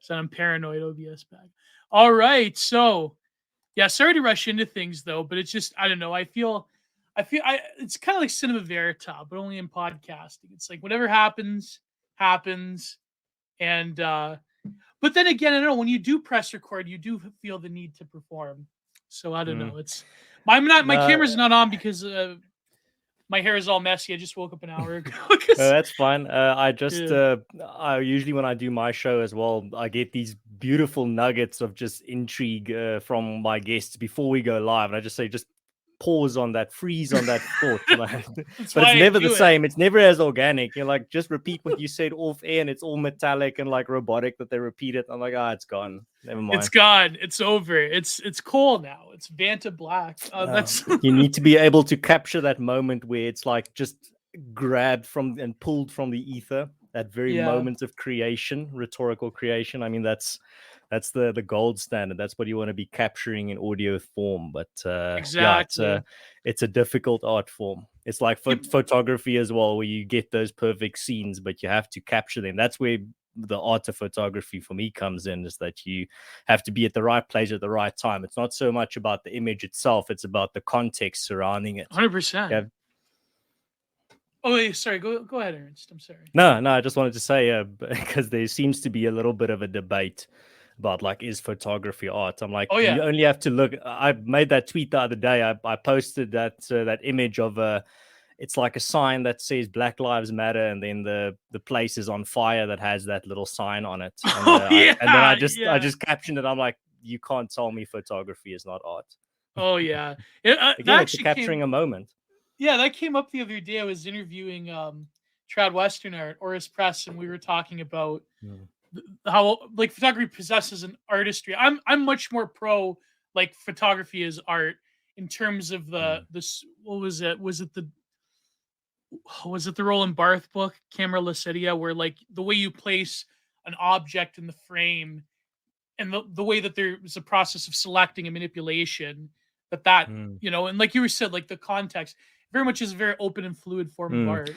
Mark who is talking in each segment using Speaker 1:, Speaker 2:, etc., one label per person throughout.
Speaker 1: So I'm paranoid OBS bag. All right. So yeah, sorry to rush into things though, but it's just I don't know. I it's kind of like cinema verita, but only in podcasting. It's like whatever happens, happens. And but then again, I don't know, when you do press record, you do feel the need to perform. So I don't
Speaker 2: Mm.
Speaker 1: know. It's my
Speaker 2: No,
Speaker 1: camera's not on because my hair is all messy. I just woke up an hour ago.
Speaker 2: that's fine. I just,
Speaker 1: Yeah.
Speaker 2: I usually when I do my show as well, I get these beautiful nuggets of just intrigue from my guests before we go live, and I just say, just pause on that, freeze on that thought, man.
Speaker 1: That's
Speaker 2: But
Speaker 1: why
Speaker 2: it's
Speaker 1: I
Speaker 2: never the
Speaker 1: do it.
Speaker 2: same. It's never as organic. You're like, just repeat what you said off air, and it's all metallic and like robotic that they repeat it. I'm like, it's gone. Never
Speaker 1: It's
Speaker 2: mind.
Speaker 1: gone. It's over. It's cool now. It's Vanta Black. That's
Speaker 2: You need to be able to capture that moment where it's like just grabbed from and pulled from the ether. That very
Speaker 1: yeah.
Speaker 2: moment of creation, rhetorical creation. I mean, that's the gold standard. That's what you want to be capturing in audio form. But yeah,
Speaker 1: Exactly.
Speaker 2: it's a difficult art form. It's like photography as well, where you get those perfect scenes, but you have to capture them. That's where the art of photography for me comes in, is that you have to be at the right place at the right time. It's not so much about the image itself, it's about the context surrounding it.
Speaker 1: 100%. Oh, wait, sorry. Go ahead, Ernst. I'm sorry.
Speaker 2: No, I just wanted to say, because there seems to be a little bit of a debate about like, is photography art? I'm like,
Speaker 1: Oh yeah.
Speaker 2: you only have to look. I made that tweet the other day. I posted that image of it's like a sign that says Black Lives Matter, and then the place is on fire that has that little sign on it. And, and then I just captioned it. I'm like, you can't tell me photography is not art.
Speaker 1: Oh yeah.
Speaker 2: Again, it's capturing a moment.
Speaker 1: Yeah, that came up the other day. I was interviewing Trad Westerner at Oris Press, and we were talking about how like photography possesses an artistry. I'm much more pro like photography as art in terms of this. What was it? Was it the Roland Barthes book, Camera Lucidia, where like the way you place an object in the frame and the way that there was a process of selecting and manipulation that you know, and like you were said, like the context very much is a very open and fluid form of art.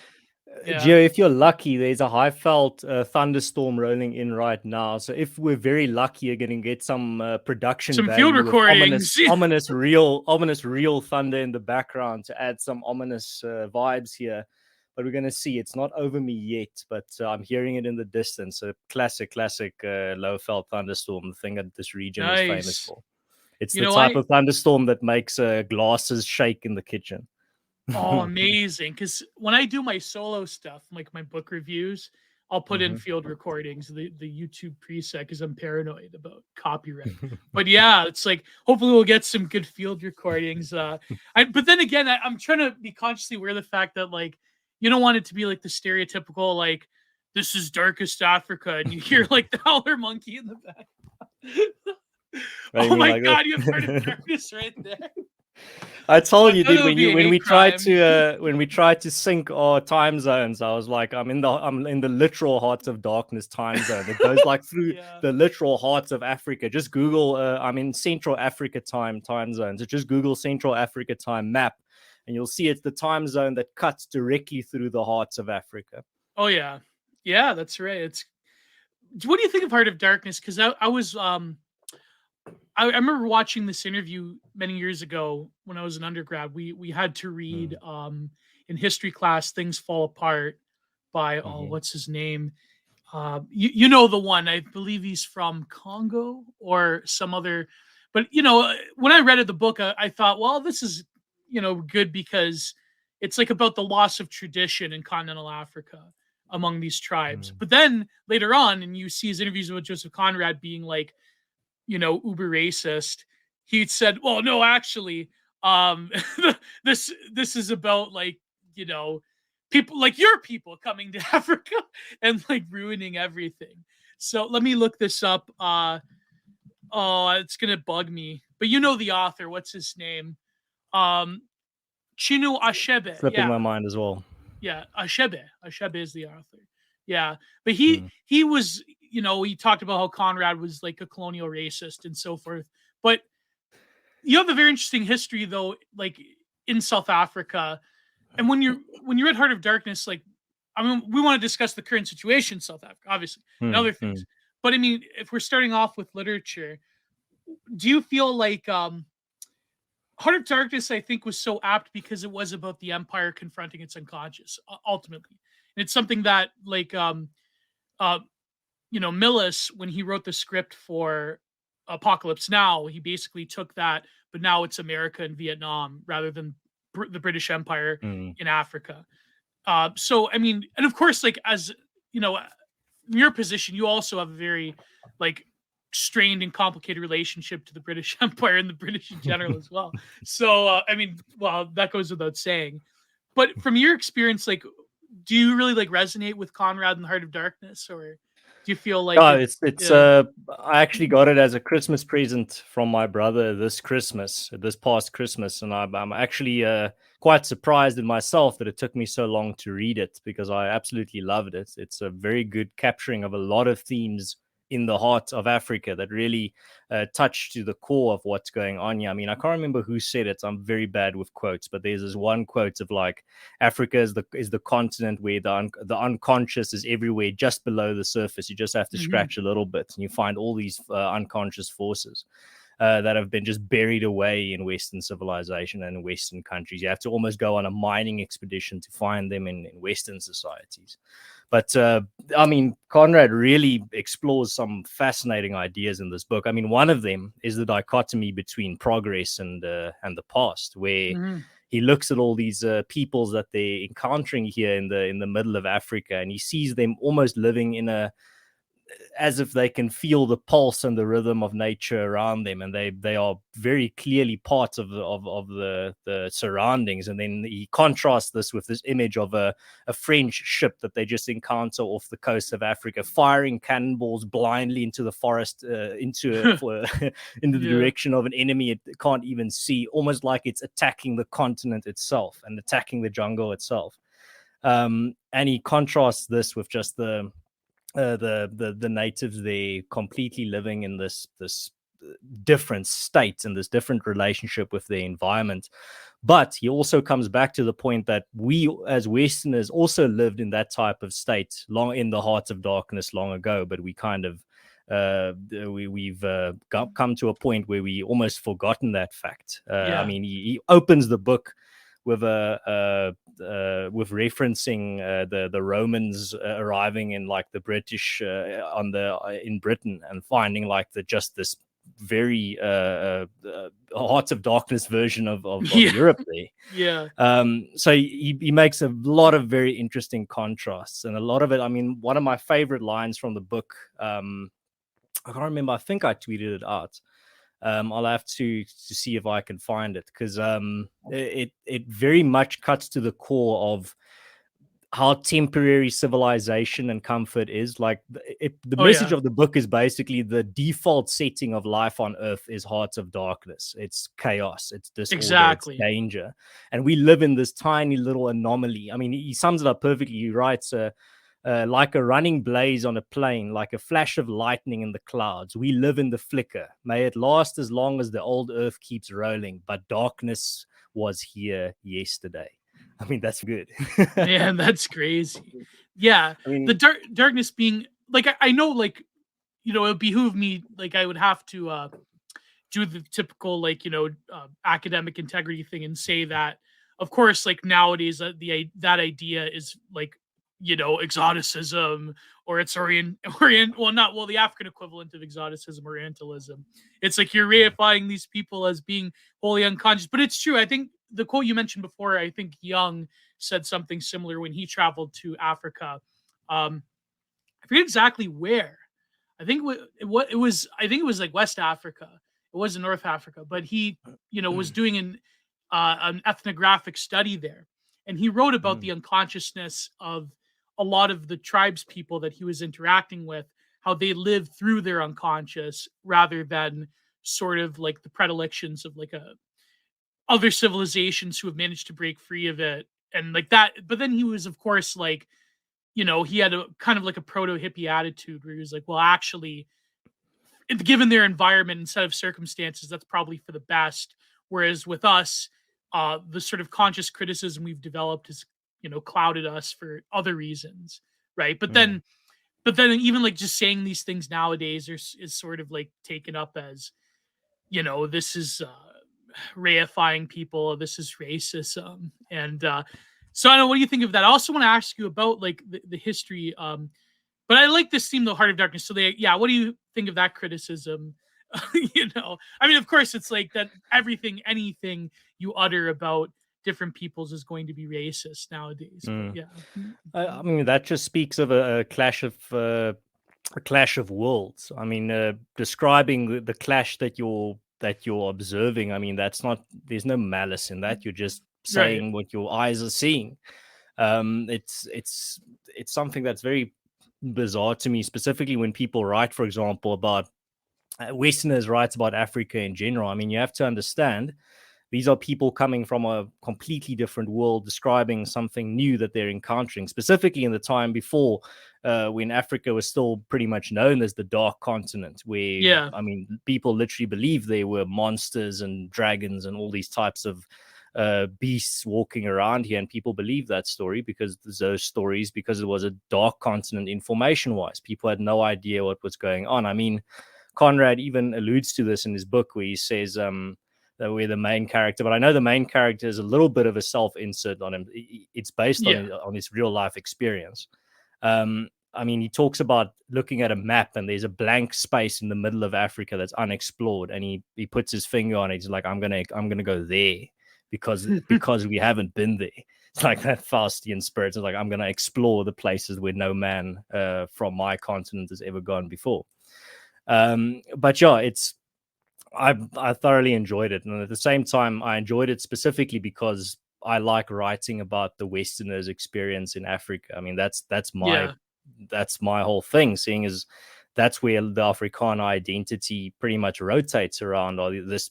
Speaker 1: Yeah.
Speaker 2: Gio, if you're lucky, there's a high felt thunderstorm rolling in right now. So if we're very lucky, you're going to get some production
Speaker 1: some
Speaker 2: value
Speaker 1: field recordings,
Speaker 2: ominous real thunder in the background to add some ominous vibes here. But we're going to see. It's not over me yet, but I'm hearing it in the distance. A classic low felt thunderstorm, the thing that this region is famous for. It's the type of thunderstorm that makes glasses shake in the kitchen.
Speaker 1: Oh, amazing. Because when I do my solo stuff, like my book reviews, I'll put in field recordings, the YouTube preset, because I'm paranoid about copyright. But yeah, it's like, hopefully we'll get some good field recordings. But then again, I'm trying to be consciously aware of the fact that like, you don't want it to be like the stereotypical, like, this is darkest Africa, and you hear like the howler monkey in the back. Oh my God, you have Heart of Darkness right there.
Speaker 2: I told you, dude, when we tried to sync our time zones, I was like, I'm in the literal heart of darkness time zone. It goes like through the literal hearts of Africa. Just Google, I'm in Central Africa time zones. So just Google Central Africa time map, and you'll see it's the time zone that cuts directly through the hearts of Africa.
Speaker 1: Oh yeah, that's right. What do you think of Heart of Darkness? Because I was I remember watching this interview many years ago when I was an undergrad. We had to read in history class Things Fall Apart by what's his name? You know the one. I believe he's from Congo or some other. But you know, when I read the book, I thought, well, this is good because it's like about the loss of tradition in continental Africa among these tribes. But then later on, and you see his interviews with Joseph Conrad being like, uber racist. He said, well, no, actually, this is about like, people like your people coming to Africa and like ruining everything. So let me look this up. It's gonna bug me. But you know the author, what's his name? Chinua Achebe.
Speaker 2: Slipping my mind as well.
Speaker 1: Yeah, Achebe. Achebe is the author. Yeah. But he was, he talked about how Conrad was like a colonial racist and so forth. But you have a very interesting history though, like in South Africa. And when you read Heart of Darkness, like, I mean, we want to discuss the current situation in South Africa, obviously, and other things. But I mean, if we're starting off with literature, do you feel like Heart of Darkness, I think, was so apt because it was about the Empire confronting its unconscious, ultimately. And it's something that, like, uh, Millis, when he wrote the script for Apocalypse Now, he basically took that, but now it's America and Vietnam rather than the British Empire
Speaker 2: Mm.
Speaker 1: in Africa. So, I mean, and of course, like, as you know, in your position, you also have a very, like, strained and complicated relationship to the British Empire and the British in general as well. So, I mean, well, that goes without saying. But from your experience, like, do you really like resonate with Conrad and the Heart of Darkness, or do you feel like
Speaker 2: Yeah,
Speaker 1: it?
Speaker 2: it's
Speaker 1: Yeah.
Speaker 2: I actually got it as a Christmas present from my brother this past Christmas, and I'm actually quite surprised in myself that it took me so long to read it because I absolutely loved it. It's a very good capturing of a lot of themes in the heart of Africa that really touch to the core of what's going on here. I mean, I can't remember who said it. I'm very bad with quotes, but there's this one quote of like, Africa is the continent where the unconscious is everywhere, just below the surface. You just have to
Speaker 1: Mm-hmm.
Speaker 2: scratch a little bit, and you find all these unconscious forces that have been just buried away in Western civilization and in Western countries. You have to almost go on a mining expedition to find them in Western societies. But I mean, Conrad really explores some fascinating ideas in this book. I mean, one of them is the dichotomy between progress and the past, where
Speaker 1: Mm-hmm.
Speaker 2: he looks at all these peoples that they're encountering here in the middle of Africa, and he sees them almost living in as if they can feel the pulse and the rhythm of nature around them, and they are very clearly parts of the surroundings. And then he contrasts this with this image of a French ship that they just encounter off the coast of Africa, firing cannonballs blindly into the forest, into the
Speaker 1: Yeah.
Speaker 2: direction of an enemy it can't even see, almost like it's attacking the continent itself and attacking the jungle itself. And he contrasts this with just the natives there completely living in this different state and this different relationship with their environment. But he also comes back to the point that we as Westerners also lived in that type of state long in the heart of darkness long ago, but we kind of we've come to a point where we almost forgotten that fact.
Speaker 1: Yeah.
Speaker 2: I mean, he opens the book with with referencing the Romans arriving in like the British in Britain and finding like just this very hearts of darkness version of
Speaker 1: Yeah.
Speaker 2: Europe there.
Speaker 1: Yeah.
Speaker 2: So he makes a lot of very interesting contrasts, and a lot of it. I mean, one of my favorite lines from the book. I can't remember. I think I tweeted it out. I'll have to see if I can find it, because it very much cuts to the core of how temporary civilization and comfort is. Like the message of the book is basically the default setting of life on Earth is hearts of darkness. It's chaos. It's disorder.
Speaker 1: Exactly.
Speaker 2: It's danger, and we live in this tiny little anomaly. I mean, he sums it up perfectly. He writes, like a running blaze on a plain, like a flash of lightning in the clouds. We live in the flicker. May it last as long as the old earth keeps rolling, but darkness was here yesterday. I mean, that's good.
Speaker 1: Man, that's crazy. Yeah.
Speaker 2: I mean,
Speaker 1: the darkness being, like, I know, like, it would behoove me, like, I would have to do the typical, like, academic integrity thing and say that, of course, like, nowadays, that idea is like, exoticism, or it's the African equivalent of exoticism, Orientalism. It's like you're reifying these people as being wholly unconscious. But it's true. I think the quote you mentioned before, I think Young said something similar when he traveled to Africa. I forget exactly where. I think what it was. I think it was like West Africa. It wasn't North Africa, but he, was doing an ethnographic study there, and he wrote about the unconsciousness of a lot of the tribes people that he was interacting with, how they live through their unconscious rather than sort of like the predilections of like other civilizations who have managed to break free of it and like that. But then he was, of course, like, he had a kind of like a proto hippie attitude where he was like, well, actually, given their environment and set of circumstances, that's probably for the best. Whereas with us, the sort of conscious criticism we've developed has, clouded us for other reasons, right? But then but then even like just saying these things nowadays is sort of like taken up as, this is reifying people, this is racism. And so I don't know, what do you think of that? I also want to ask you about like the history, but I like this theme, the Heart of Darkness. So what do you think of that criticism? I mean, of course it's like that anything you utter about different peoples is going to be racist nowadays. But yeah.
Speaker 2: I mean, that just speaks of a clash of worlds. I mean, describing the clash that you're observing. I mean, there's no malice in that. You're just saying what your eyes are seeing. It's something that's very bizarre to me, specifically when people write, for example, about Westerners write about Africa in general. I mean, you have to understand these are people coming from a completely different world, describing something new that they're encountering, specifically in the time before, when Africa was still pretty much known as the Dark Continent, where, I mean, people literally believed there were monsters and dragons and all these types of beasts walking around here. And people believed that story because it was a dark continent information-wise. People had no idea what was going on. I mean, Conrad even alludes to this in his book where he says that we're the main character, but I know the main character is a little bit of a self-insert on him. It's based on his real life experience. I mean, he talks about looking at a map and there's a blank space in the middle of Africa that's unexplored, and he puts his finger on it. He's like, I'm gonna go there because we haven't been there. It's like that Faustian spirit. It's like, I'm gonna explore the places where no man from my continent has ever gone before. But yeah, I thoroughly enjoyed it, and at the same time I enjoyed it specifically because I like writing about the Westerners' experience in Africa. I mean, that's my whole thing, seeing as that's where the Africana identity pretty much rotates around, or this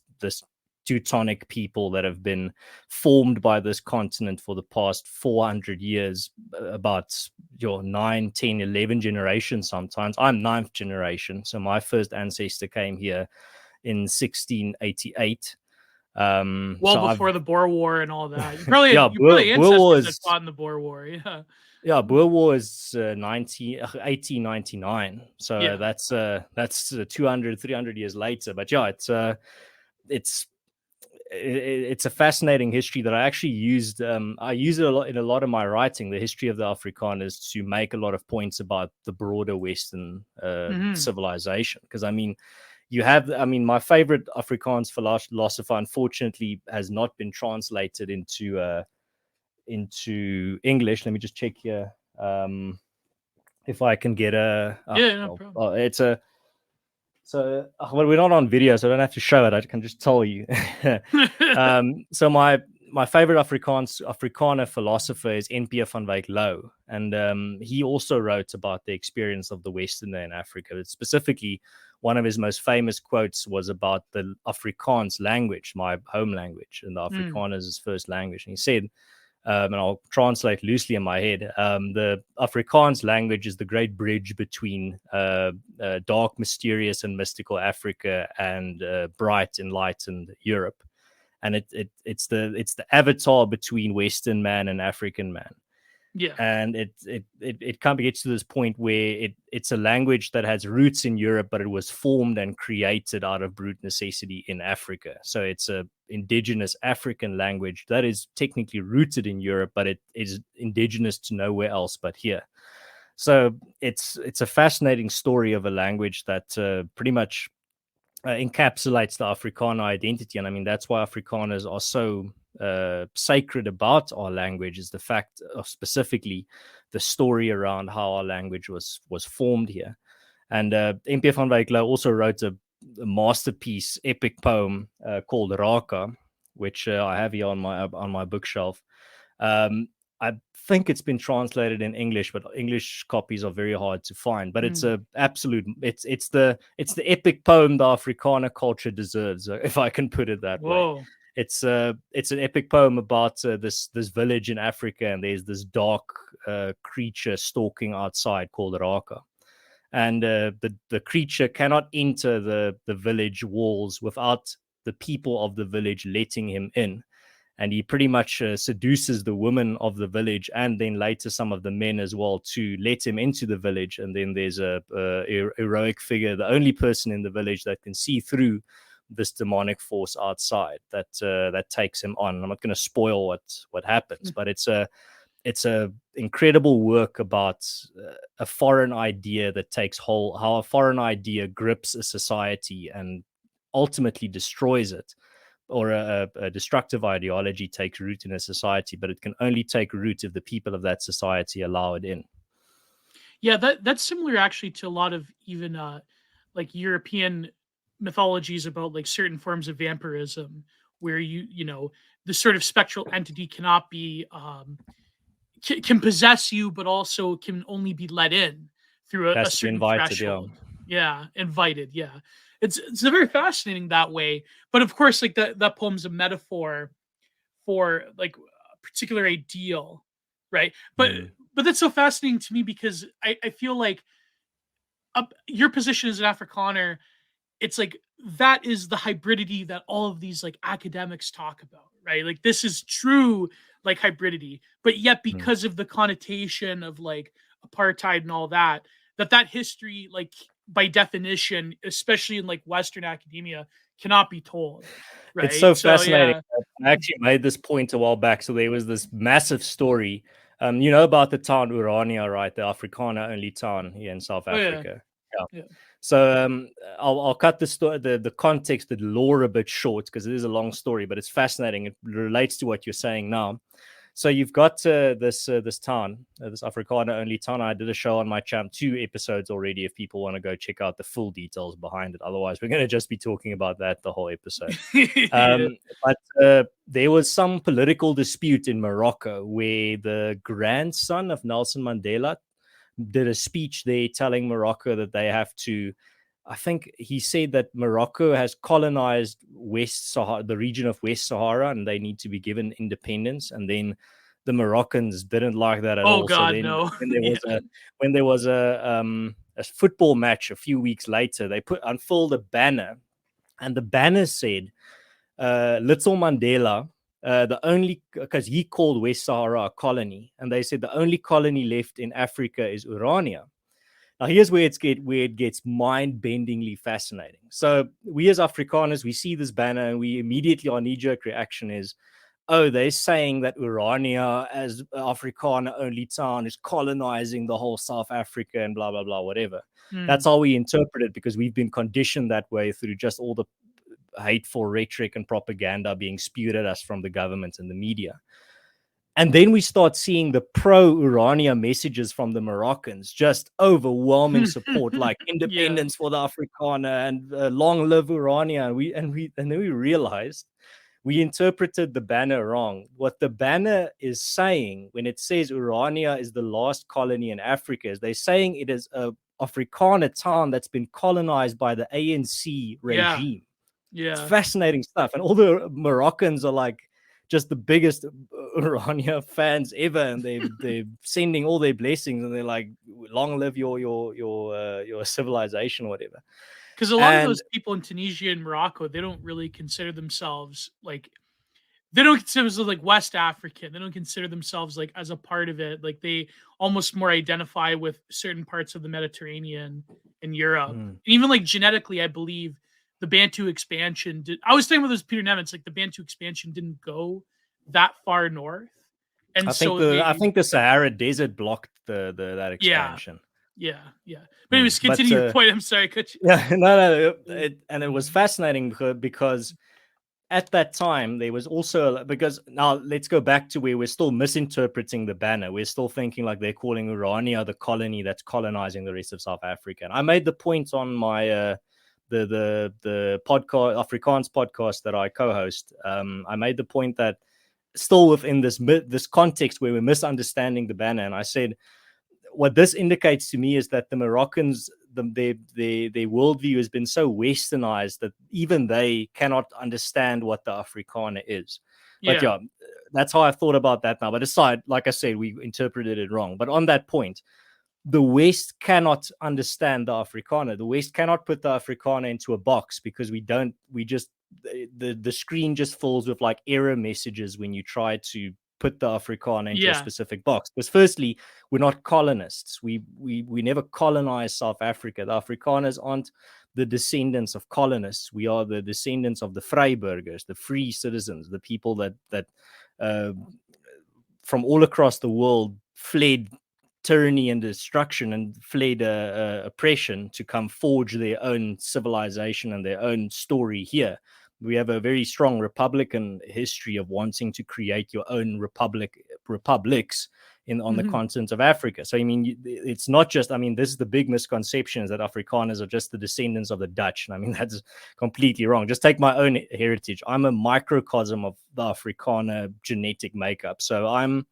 Speaker 2: Teutonic people that have been formed by this continent for the past 400 years, about your 9, 10, 11 generations sometimes. I'm 9th generation, so my first ancestor came here in 1688.
Speaker 1: Before the Boer War and all that. You probably ancestors that fought in the Boer War.
Speaker 2: Yeah, Boer War is 1899. So that's 200, 300 years later. But yeah, it's a fascinating history that I actually used. I use it a lot in a lot of my writing, the history of the Afrikaners, to make a lot of points about the broader Western civilization. Because I mean, my favorite Afrikaans philosopher, unfortunately, has not been translated into English. Let me just check here if I can get no problem. So, well, we're not on video, so I don't have to show it. I can just tell you. So my favorite Afrikaner philosopher is N.P. van Wyk Louw, and he also wrote about the experience of the Westerner in Africa. But specifically, one of his most famous quotes was about the Afrikaans language, my home language, and the Afrikaner is his first language. And he said, and I'll translate loosely in my head, the Afrikaans language is the great bridge between dark, mysterious, and mystical Africa and bright, enlightened Europe. And it's the avatar between Western man and African man.
Speaker 1: Yeah.
Speaker 2: And it kind of gets to this point where it's a language that has roots in Europe, but it was formed and created out of brute necessity in Africa. So it's a indigenous African language that is technically rooted in Europe, but it is indigenous to nowhere else but here. So it's a fascinating story of a language that pretty much encapsulates the Afrikaner identity. And I mean, that's why Afrikaners are so sacred about our language, is the fact of specifically the story around how our language was formed here. And N.P. van Wyk Louw also wrote a masterpiece epic poem called Raka, which I have here on my bookshelf. I think it's been translated in English, but English copies are very hard to find. But it's a absolute it's the epic poem the Afrikaner culture deserves, if I can put it that way. It's an epic poem about this village in Africa, and there's this dark creature stalking outside called Raka, and the creature cannot enter the village walls without the people of the village letting him in. and he pretty much seduces the women of the village and then later some of the men as well to let him into the village. And then there's a heroic figure, the only person in the village that can see through this demonic force outside, that takes him on. I'm not going to spoil what happens, but it's a incredible work about a foreign idea that takes hold, how a foreign idea grips a society and ultimately destroys it, or a destructive ideology takes root in a society, but it can only take root if the people of that society allow it in.
Speaker 1: Yeah, that's similar actually to a lot of even like European mythologies about like certain forms of vampirism, where you know the sort of spectral entity cannot be can possess you, but also can only be let in through a certain
Speaker 2: invited,
Speaker 1: threshold. Yeah, invited. Yeah, it's very fascinating that way. But of course, like that poem's a metaphor for like a particular ideal, right? But that's so fascinating to me because I feel like your position as an Afrikaner, it's like that is the hybridity that all of these like academics talk about, right? Like this is true like hybridity, but yet because of the connotation of like apartheid and all that, that history, like by definition, especially in like Western academia, cannot be told. Right.
Speaker 2: It's so fascinating. I actually made this point a while back. So there was this massive story. You know about the town Urania, right? The Africana only town here in South Africa. Yeah. So I'll cut the context, the lore a bit short because it is a long story, but it's fascinating. It relates to what you're saying now. So you've got this town, this Africana only town. I did a show on my channel, 2 episodes already. If people want to go check out the full details behind it, otherwise we're going to just be talking about that the whole episode. But there was some political dispute in Morocco where the grandson of Nelson Mandela did a speech there telling Morocco that they have to, I think he said that Morocco has colonized West Sahara, the region of West Sahara, and they need to be given independence. And then the Moroccans didn't like that at all.
Speaker 1: God,
Speaker 2: so then
Speaker 1: no.
Speaker 2: When there was a football match a few weeks later, they unfurled a banner, and the banner said, "Little Mandela." The only, because he called West Sahara a colony, and they said the only colony left in Africa is Urania. Now, here's where it gets mind-bendingly fascinating. So we as Afrikaners, we see this banner and we immediately, our knee-jerk reaction is, oh, they're saying that Urania as Afrikaner-only town is colonizing the whole South Africa and blah, blah, blah, whatever. That's how we interpret it because we've been conditioned that way through just all the hateful rhetoric and propaganda being spewed at us from the government and the media. And then we start seeing the pro-Urania messages from the Moroccans, just overwhelming support, like independence for the Afrikaner and long live Urania. And then we realized we interpreted the banner wrong. What the banner is saying when it says Urania is the last colony in Africa is they're saying it is a Afrikaner town that's been colonized by the ANC regime. It's fascinating stuff. And all the Moroccans are like just the biggest Urania fans ever, and they're sending all their blessings, and they're like, "Long live your civilization," or whatever.
Speaker 1: Because a lot of those people in Tunisia and Morocco, they don't really consider themselves like West African. They don't consider themselves like as a part of it. Like they almost more identify with certain parts of the Mediterranean and Europe. And even like genetically, I believe the Bantu expansion I was saying with this Peter Nemitz, like the Bantu expansion didn't go that far north. And
Speaker 2: I think the Sahara Desert blocked that expansion.
Speaker 1: Yeah. But anyways, continue your point. I'm sorry.
Speaker 2: And it was fascinating because at that time there was also, because now let's go back to where we're still misinterpreting the banner. We're still thinking like they're calling Urania the colony that's colonizing the rest of South Africa. And I made the point on my the podcast, Afrikaans podcast that I co-host. I made the point that still within this context where we're misunderstanding the banner, and I said what this indicates to me is that the Moroccans, their worldview has been so westernized that even they cannot understand what the Afrikaner is. But that's how I thought about that now. But aside, like I said, we interpreted it wrong. But on that point, the West cannot understand the Afrikaner. The West cannot put the Afrikaner into a box because we just the screen just fills with like error messages when you try to put the Afrikaner into a specific box. Because firstly, we're not colonists. We never colonized South Africa. The Afrikaners aren't the descendants of colonists. We are the descendants of the Vryburgers, the free citizens, the people that from all across the world fled tyranny and destruction and fled oppression to come forge their own civilization and their own story here. We have a very strong Republican history of wanting to create your own republics on the continent of Africa. So, I mean, it's not just, I mean, this is the big misconception, is that Afrikaners are just the descendants of the Dutch. And I mean, that's completely wrong. Just take my own heritage. I'm a microcosm of the Afrikaner genetic makeup. So I'm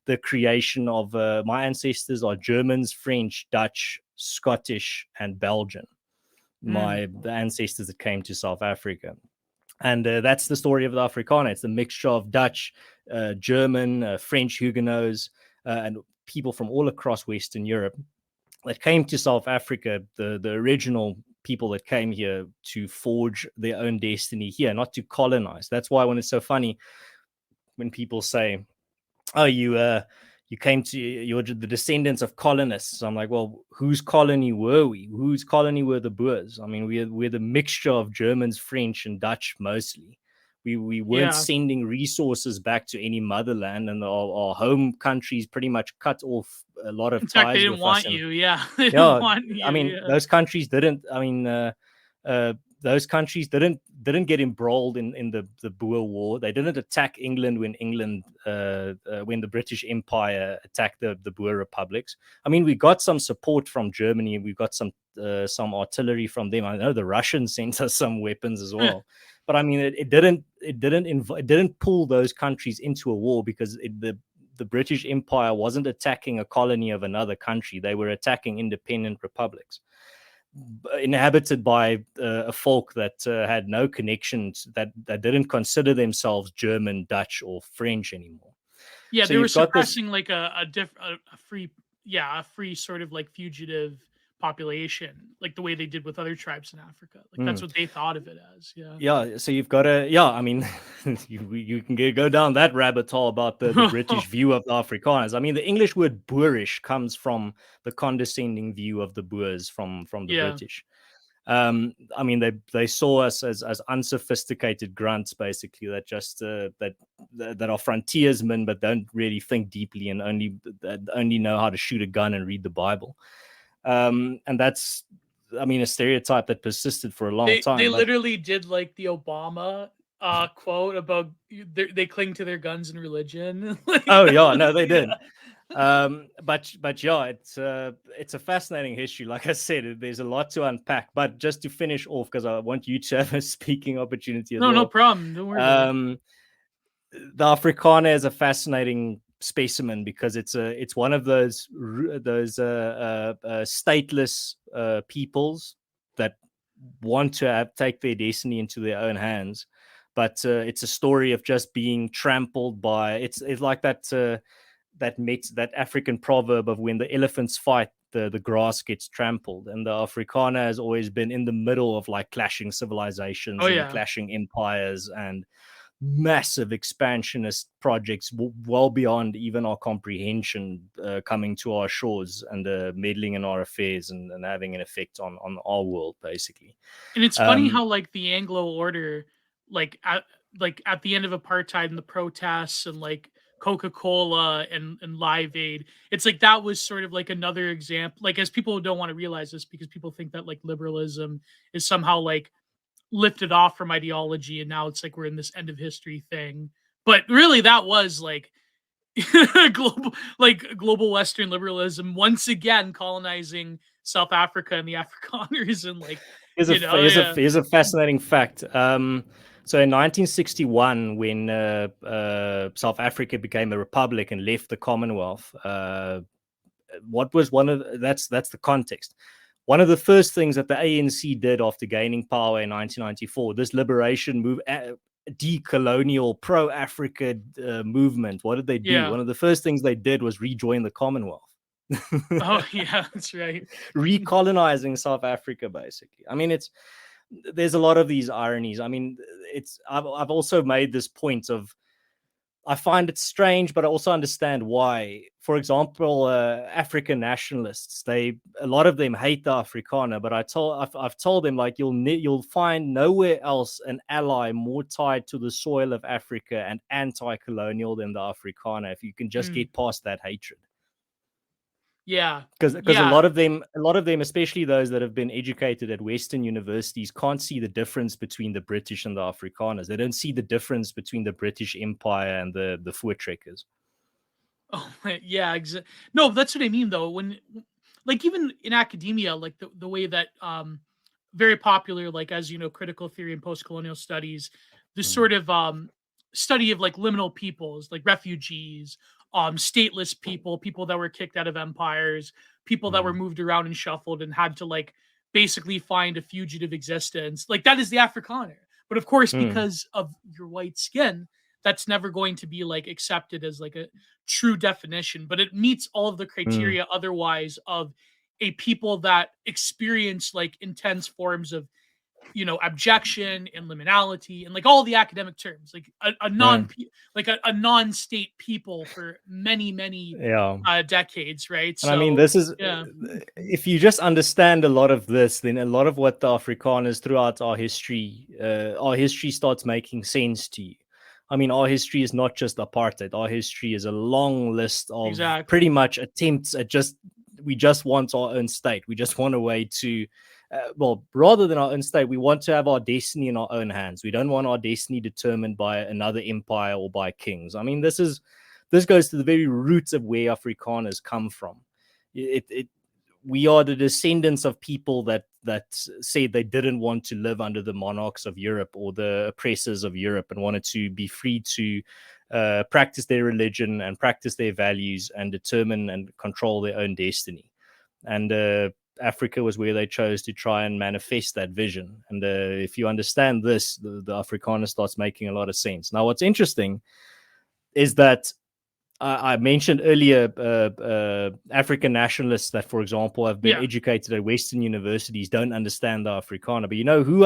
Speaker 2: the creation of, my ancestors are Germans, French, Dutch, Scottish, and Belgian. The ancestors that came to South Africa. And that's the story of the Afrikaner. It's a mixture of Dutch, German, French Huguenots, and people from all across Western Europe that came to South Africa, the original people that came here to forge their own destiny here, not to colonize. That's why when it's so funny when people say, oh, you came to, you're the descendants of colonists. I'm like, well, whose colony were we? Whose colony were the Boers? I mean, we're the mixture of Germans, French, and Dutch mostly. We weren't sending resources back to any motherland, and our home countries pretty much cut off a lot of ties.
Speaker 1: In fact, they didn't want you. They didn't want you.
Speaker 2: I mean, those countries didn't. I mean, those countries didn't get embroiled in the Boer War. They didn't attack England when when the British Empire attacked the Boer republics. I mean, we got some support from Germany. We got some artillery from them. I know the Russians sent us some weapons as well. But I mean, it didn't pull those countries into a war, because the British Empire wasn't attacking a colony of another country. They were attacking independent republics inhabited by a folk that had no connections, that didn't consider themselves German, Dutch, or French anymore.
Speaker 1: Yeah, so they were suppressing like a free sort of like fugitive population, like the way they did with other tribes in Africa. Like that's what they thought of it as.
Speaker 2: So you've got to, I mean, you can go down that rabbit hole about the British view of the Afrikaners. I mean, the English word Boerish comes from the condescending view of the Boers from the British. I mean, they saw us as unsophisticated grunts, basically, that just that are frontiersmen but don't really think deeply, and only know how to shoot a gun and read the Bible. And that's, I mean, a stereotype that persisted for a long time.
Speaker 1: They literally did like the Obama quote about they cling to their guns and religion.
Speaker 2: Oh yeah, no, they did. But yeah, it's a fascinating history. Like I said, there's a lot to unpack. But just to finish off, because I want you to have a speaking opportunity as well.
Speaker 1: No problem. Don't worry.
Speaker 2: The Afrikaner is a fascinating specimen, because it's one of those stateless peoples that want to take their destiny into their own hands, but it's a story of just being trampled by. It's like that African proverb of when the elephants fight, the grass gets trampled, and the Afrikaner has always been in the middle of like clashing civilizations and clashing empires and massive expansionist projects well beyond even our comprehension, coming to our shores and meddling in our affairs and having an effect on our world, basically.
Speaker 1: And it's funny how like the Anglo order, like at the end of apartheid and the protests and like Coca-Cola and Live Aid, it's like that was sort of like another example, like, as people don't want to realize this because people think that like liberalism is somehow like lifted off from ideology and now it's like we're in this end of history thing, but really that was like global Western liberalism once again colonizing South Africa and the Afrikaners. And like
Speaker 2: here's a fascinating fact. So in 1961, when South Africa became a republic and left the Commonwealth, what was that's the context. One of the first things that the ANC did after gaining power in 1994, this liberation move, decolonial, pro-Africa movement, what did they do? One of the first things they did was rejoin the Commonwealth.
Speaker 1: Oh, yeah, that's right.
Speaker 2: Recolonizing South Africa, basically. I mean, there's a lot of these ironies. I mean, I've also made this point of, I find it strange, but I also understand why. For example, African nationalists, a lot of them hate the Afrikaner, but I've told them, like, you'll find nowhere else an ally more tied to the soil of Africa and anti-colonial than the Afrikaner, if you can just get past that hatred.
Speaker 1: Yeah,
Speaker 2: because a lot of them, especially those that have been educated at Western universities, can't see the difference between the British and the Afrikaners. They don't see the difference between the British Empire and the Voortrekkers.
Speaker 1: Oh yeah, exactly. No, that's what I mean though. When, like, even in academia, like the way that very popular, like, as you know, critical theory and post-colonial studies, the sort of study of like liminal peoples, like refugees, stateless people that were kicked out of empires, people that were moved around and shuffled and had to like basically find a fugitive existence. Like, that is the Afrikaner. But of course, because of your white skin, that's never going to be like accepted as like a true definition, but it meets all of the criteria otherwise of a people that experience like intense forms of, you know, abjection and liminality and like all the academic terms, like a non-state people for many decades, right?
Speaker 2: And so, I mean, this is if you just understand a lot of this, then a lot of what the Afrikaners throughout our history starts making sense to you. I mean, our history is not just apartheid. Our history is a long list of pretty much attempts at we just want our own state. We just want a way to, well, rather than our own state, we want to have our destiny in our own hands. We don't want our destiny determined by another empire or by kings. I mean, this goes to the very roots of where Afrikaners come from. We are the descendants of people that said they didn't want to live under the monarchs of Europe or the oppressors of Europe and wanted to be free to practice their religion and practice their values and determine and control their own destiny. And Africa was where they chose to try and manifest that vision. And if you understand this, the Afrikaner starts making a lot of sense. Now, what's interesting is that I mentioned earlier African nationalists that, for example, have been educated at Western universities don't understand the Afrikaner. But you know who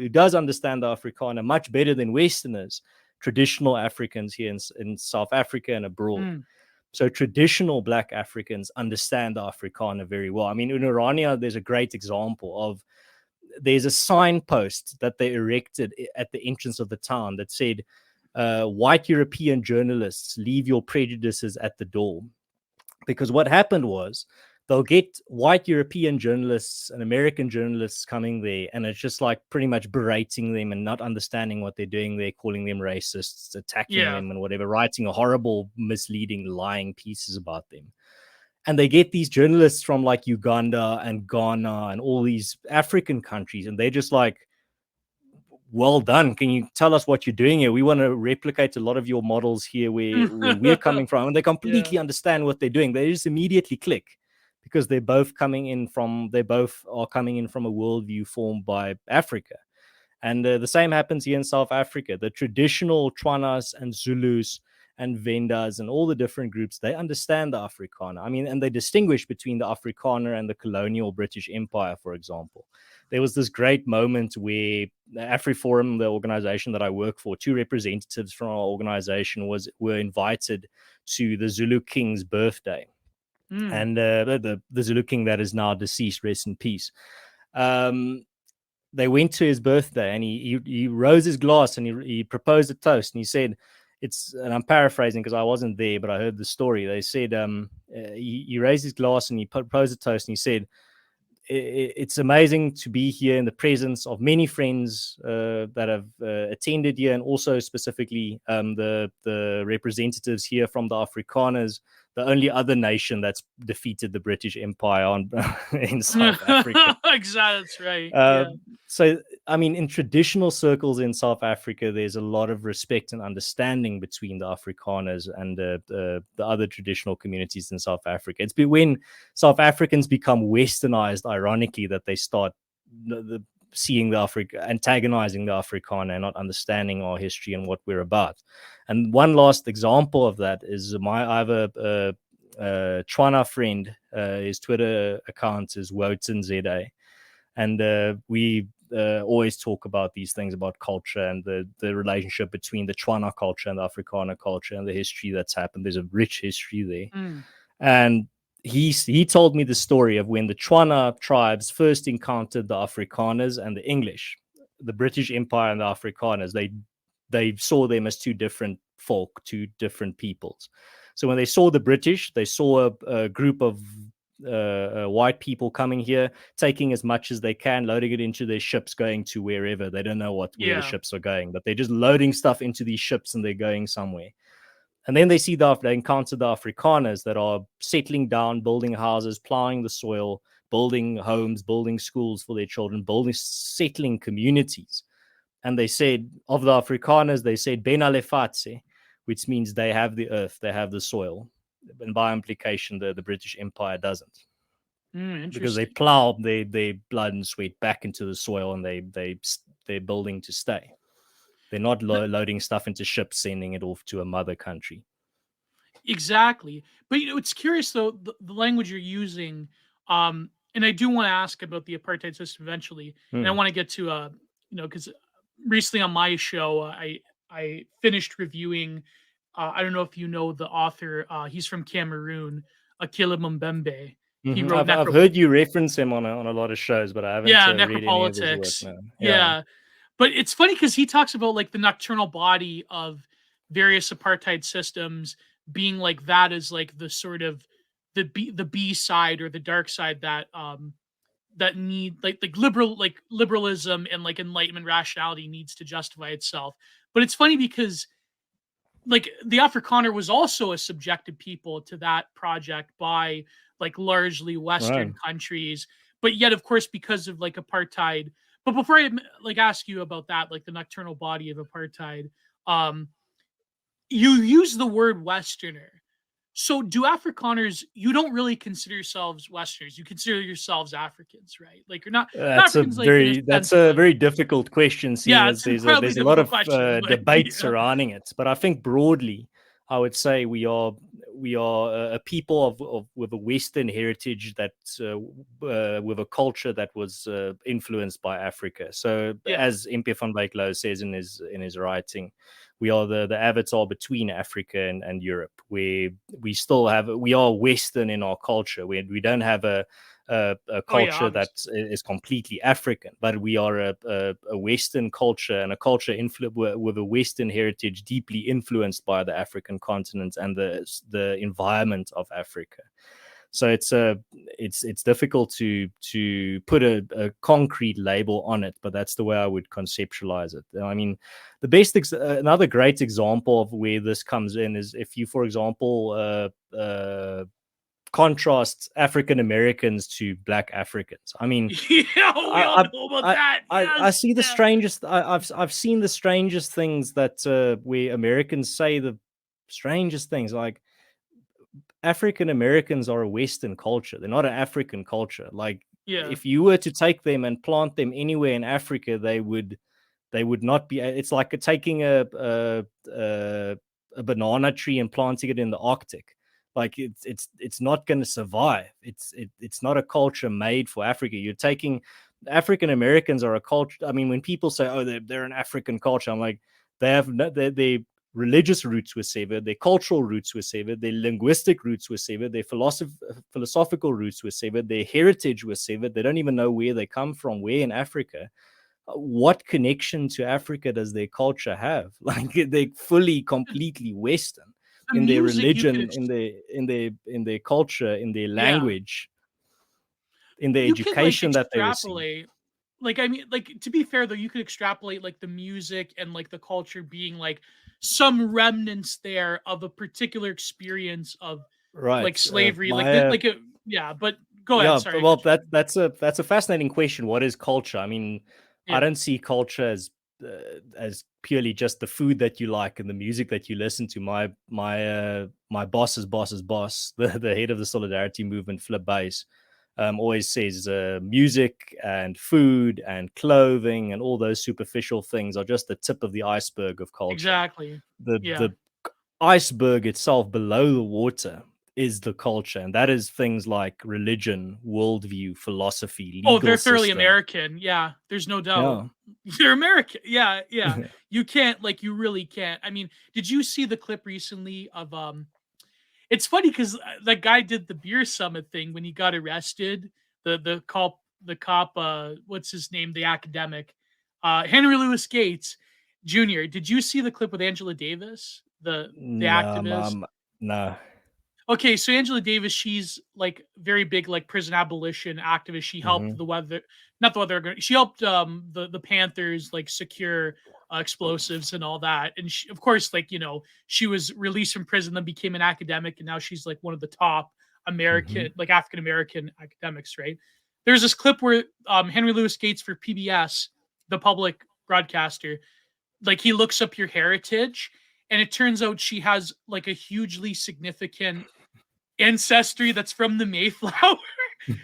Speaker 2: does understand the Afrikaner much better than Westerners? Traditional Africans here in South Africa and abroad. So traditional Black Africans understand the Afrikaner very well. I mean, in Orania, there's a great example of, there's a signpost that they erected at the entrance of the town that said, white European journalists, leave your prejudices at the door. Because what happened was, they'll get white European journalists and American journalists coming there, and it's just like pretty much berating them and not understanding what they're doing. They're calling them racists, attacking them and whatever, writing horrible, misleading, lying pieces about them. And they get these journalists from like Uganda and Ghana and all these African countries, and they're just like, well done. Can you tell us what you're doing here? We want to replicate a lot of your models here where we're coming from. And they completely understand what they're doing. They just immediately click because they both are coming in from a worldview formed by Africa. And the same happens here in South Africa. The traditional Tswanas and Zulus and Vendas and all the different groups, they understand the Afrikaner. I mean, and they distinguish between the Afrikaner and the colonial British Empire, for example. There was this great moment where the AfriForum, the organization that I work for, 2 representatives from our organization were invited to the Zulu King's birthday. And the Zulu King that is now deceased, rest in peace. They went to his birthday, and he rose his glass and he proposed a toast, and he said, and I'm paraphrasing because I wasn't there, but I heard the story. They said he raised his glass and he proposed a toast, and he said, it's amazing to be here in the presence of many friends that have attended here, and also specifically the representatives here from the Afrikaners, the only other nation that's defeated the British Empire in South Africa.
Speaker 1: Exactly, that's right.
Speaker 2: So, I mean, in traditional circles in South Africa, there's a lot of respect and understanding between the Afrikaners and the other traditional communities in South Africa. It's when South Africans become westernized, ironically, that they start seeing antagonizing the Afrikaner and not understanding our history and what we're about. And one last example of that is I have a Tswana friend. His Twitter account is WotenZA. And always talk about these things about culture and the relationship between the Chwana culture and the Africana culture and the history that's happened. There's a rich history there.
Speaker 1: Mm.
Speaker 2: And he told me the story of when the Chwana tribes first encountered the Afrikaners and the English, the British Empire and the Afrikaners. They saw them as two different folk, two different peoples. So when they saw the British, they saw a group of white people coming here, taking as much as they can, loading it into their ships, going to wherever. They don't know where the ships are going, but they're just loading stuff into these ships and they're going somewhere. And then they encounter the Afrikaners that are settling down, building houses, plowing the soil, building homes, building schools for their children, settling communities. And they said, of the Afrikaners, they said, Bena Lefatse, which means they have the earth, they have the soil. And by implication, the British Empire doesn't. Because they plow their blood and sweat back into the soil, and they're building to stay. They're not loading stuff into ships, sending it off to a mother country.
Speaker 1: Exactly. But it's curious though, the language you're using, and I do want to ask about the apartheid system eventually. And I want to get to because recently on my show, I finished reviewing. I don't know if you know the author. He's from Cameroon, Akila Mbembe.
Speaker 2: He wrote I've heard you reference him on a lot of shows, but I haven't read any of his work. No.
Speaker 1: Yeah. But it's funny because he talks about like the nocturnal body of various apartheid systems being like that is like the sort of the B side or the dark side that that need like liberalism and like enlightenment rationality needs to justify itself. But it's funny because like the Afrikaner was also a subjected people to that project by like largely Western countries, but yet of course because of like apartheid. But before I like ask you about that, like the nocturnal body of apartheid, you use the word Westerner. So do Afrikaners? You don't really consider yourselves Westerners. You consider yourselves Africans, right? Like you're not.
Speaker 2: That's a very difficult question. There's a lot of debate surrounding it. But I think broadly, I would say we are a people with a Western heritage that with a culture that was influenced by Africa. So as MP van Wyk says in his writing, we are the avatar between Africa and Europe, where we are Western in our culture. We don't have a culture that is completely African, but we are a Western culture and a culture with a Western heritage deeply influenced by the African continent and the environment of Africa. So it's difficult to put a concrete label on it, but that's the way I would conceptualize it. I mean, another great example of where this comes in is if you, for example, contrast African Americans to Black Africans. I mean,
Speaker 1: we all know about that.
Speaker 2: I see the strangest. I've seen the strangest things that where Americans say the strangest things, like African Americans are a Western culture. They're not an African culture. Like if you were to take them and plant them anywhere in Africa, they would not be. It's like taking a banana tree and planting it in the Arctic. Like it's not going to survive. It's not a culture made for Africa. You're taking African Americans are a culture. I mean, when people say, "Oh, they're an African culture," I'm like, their religious roots were severed, their cultural roots were severed, their linguistic roots were severed, their philosophical roots were severed, their heritage was severed. They don't even know where they come from, where in Africa. What connection to Africa does their culture have? Like they're fully, completely Western. In their religion, in their culture, in their language, in their education that they receive.
Speaker 1: Like, I mean, like, to be fair though, you could extrapolate like the music and like the culture being like some remnants there of a particular experience of like slavery, but go ahead. Sorry.
Speaker 2: Well, that's a fascinating question. What is culture? I mean, I don't see culture as purely just the food that you like and the music that you listen to. My boss's boss, the head of the Solidarity Movement, Flip Buys, always says music and food and clothing and all those superficial things are just the tip of the iceberg of culture.
Speaker 1: Exactly.
Speaker 2: The iceberg itself below the water is the culture, and that is things like religion, worldview, philosophy,
Speaker 1: Oh,
Speaker 2: legal
Speaker 1: they're thoroughly
Speaker 2: system.
Speaker 1: American. Yeah, there's no doubt.
Speaker 2: Yeah.
Speaker 1: They're American. Yeah, yeah. You can't, like, you really can't. I mean, did you see the clip recently of it's funny because that guy did the beer summit thing when he got arrested. The cop, what's his name? The academic, Henry Louis Gates Jr. Did you see the clip with Angela Davis, the
Speaker 2: No,
Speaker 1: activist?
Speaker 2: no.
Speaker 1: Okay, so Angela Davis, she's like very big, like prison abolition activist. She helped
Speaker 2: Mm-hmm.
Speaker 1: the weather, not the weather. She helped the Panthers like secure explosives and all that. And she, of course, like she was released from prison, then became an academic, and now she's like one of the top
Speaker 2: Mm-hmm.
Speaker 1: American, like African American academics. Right? There's this clip where Henry Louis Gates for PBS, the public broadcaster, like he looks up your heritage, and it turns out she has like a hugely significant ancestry that's from the Mayflower.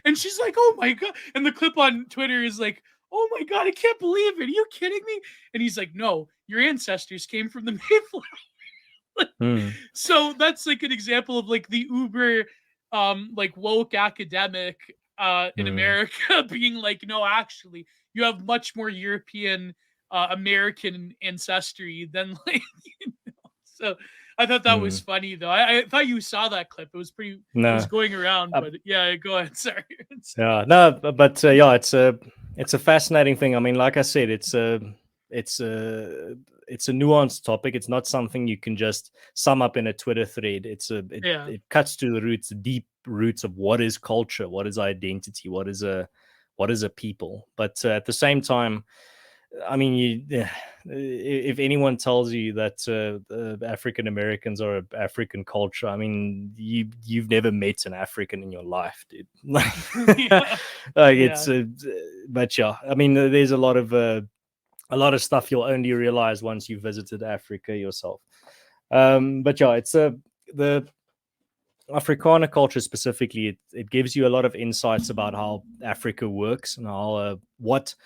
Speaker 1: And she's like, oh my God. And the clip on Twitter is like, oh my God, I can't believe it. Are you kidding me? And he's like, no, your ancestors came from the Mayflower.
Speaker 2: Mm.
Speaker 1: So that's like an example of like the uber like woke academic in
Speaker 2: Mm.
Speaker 1: America being like, no, actually, you have much more European American ancestry than like so I thought that was
Speaker 2: Mm.
Speaker 1: funny though. I thought you saw that clip. It was pretty. It was
Speaker 2: No.
Speaker 1: going around,
Speaker 2: Uh,
Speaker 1: but yeah, go ahead. Sorry.
Speaker 2: yeah, no, but yeah, it's a fascinating thing. I mean, like I said, it's a it's a nuanced topic. It's not something you can just sum up in a Twitter thread.
Speaker 1: Yeah.
Speaker 2: It cuts to the roots, the deep roots of what is culture, what is identity, what is a people. But at the same time, I mean, if anyone tells you that African Americans are African culture, I mean, you've never met an African in your life, dude. Like,
Speaker 1: Yeah.
Speaker 2: like
Speaker 1: Yeah.
Speaker 2: it's, but yeah, I mean, there's a lot of stuff you'll only realize once you've visited Africa yourself. But yeah, it's the Africana culture specifically. It gives you a lot of insights about how Africa works and how what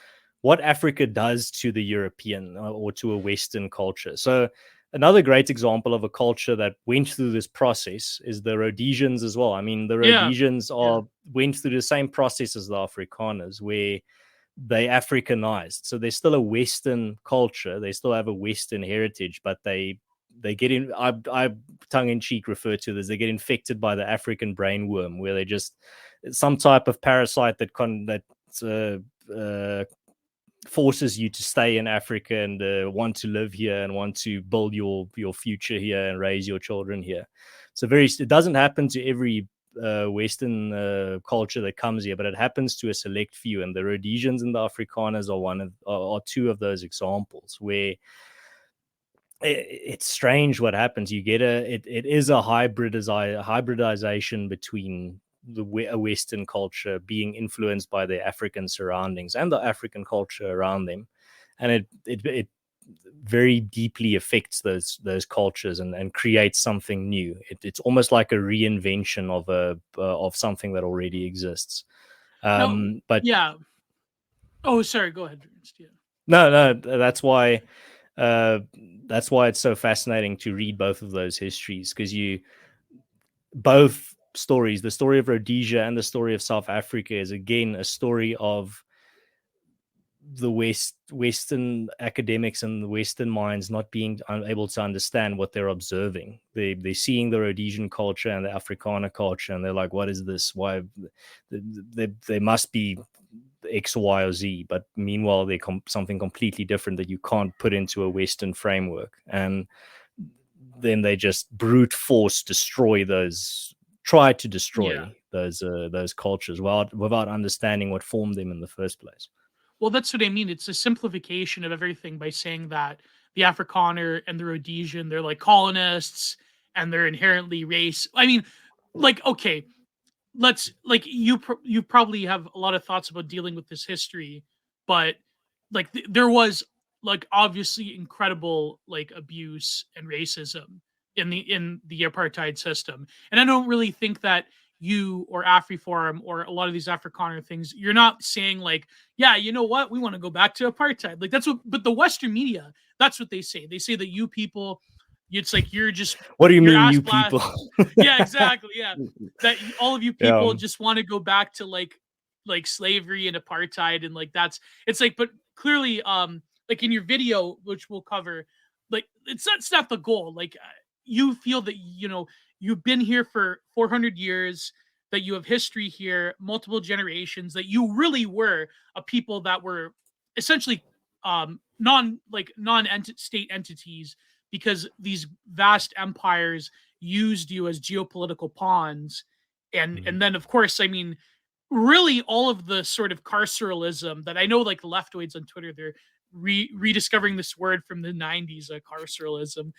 Speaker 2: Africa does to the European or to a Western culture. So, another great example of a culture that went through this process is the Rhodesians as well. I mean, the
Speaker 1: Yeah.
Speaker 2: Rhodesians
Speaker 1: Yeah.
Speaker 2: went through the same process as the Afrikaners, where they Africanized. So they're still a Western culture. They still have a Western heritage, but they get in. I tongue in cheek refer to this. They get infected by the African brainworm, where they just some type of parasite that forces you to stay in Africa and want to live here and want to build your future here and raise your children here. So it doesn't happen to every Western culture that comes here, but it happens to a select few, and the Rhodesians and the Afrikaners are two of those examples where it's strange what happens. You get it is a hybridization between a Western culture being influenced by their African surroundings and the African culture around them, and it very deeply affects those cultures and creates something new. It's almost like a reinvention of something that already exists.
Speaker 1: No.
Speaker 2: But
Speaker 1: Yeah. Oh, sorry. Go ahead. Yeah.
Speaker 2: no, uh, that's why it's so fascinating to read both of those histories, because both stories, the story of Rhodesia and the story of South Africa, is again a story of the Western academics and the Western minds not being able to understand what they're observing. They're seeing the Rhodesian culture and the Africana culture, and they're like, "What is this? Why? They must be X, Y, or Z." But meanwhile, they're something completely different that you can't put into a Western framework, and then they just brute force try to
Speaker 1: Yeah.
Speaker 2: destroy those cultures without understanding what formed them in the first place.
Speaker 1: Well, that's what I mean. It's a simplification of everything by saying that the Afrikaner and the Rhodesian, they're like colonists and they're inherently race. I mean, like, okay, let's like you probably have a lot of thoughts about dealing with this history, but like there was like obviously incredible like abuse and racism in the apartheid system, and I don't really think that you or AfriForum or a lot of these Afrikaner things, you're not saying like, yeah, you know what, we want to go back to apartheid. Like that's what, but the Western media, that's what they say. They say that you people, It's like you're just
Speaker 2: what do you
Speaker 1: your
Speaker 2: mean,
Speaker 1: ass
Speaker 2: you
Speaker 1: blast.
Speaker 2: people?
Speaker 1: Yeah, exactly. Yeah, that all of you people
Speaker 2: Yeah.
Speaker 1: just want to go back to like slavery and apartheid, and like it's like, but clearly, like in your video, which we'll cover, like it's not the goal. Like you feel that you've been here for 400 years, that you have history here, multiple generations, that you really were a people that were essentially non state entities, because these vast empires used you as geopolitical pawns. And then of course, I mean, really all of the sort of carceralism that I know, like the leftoids on Twitter, they're rediscovering this word from the 90s, carceralism.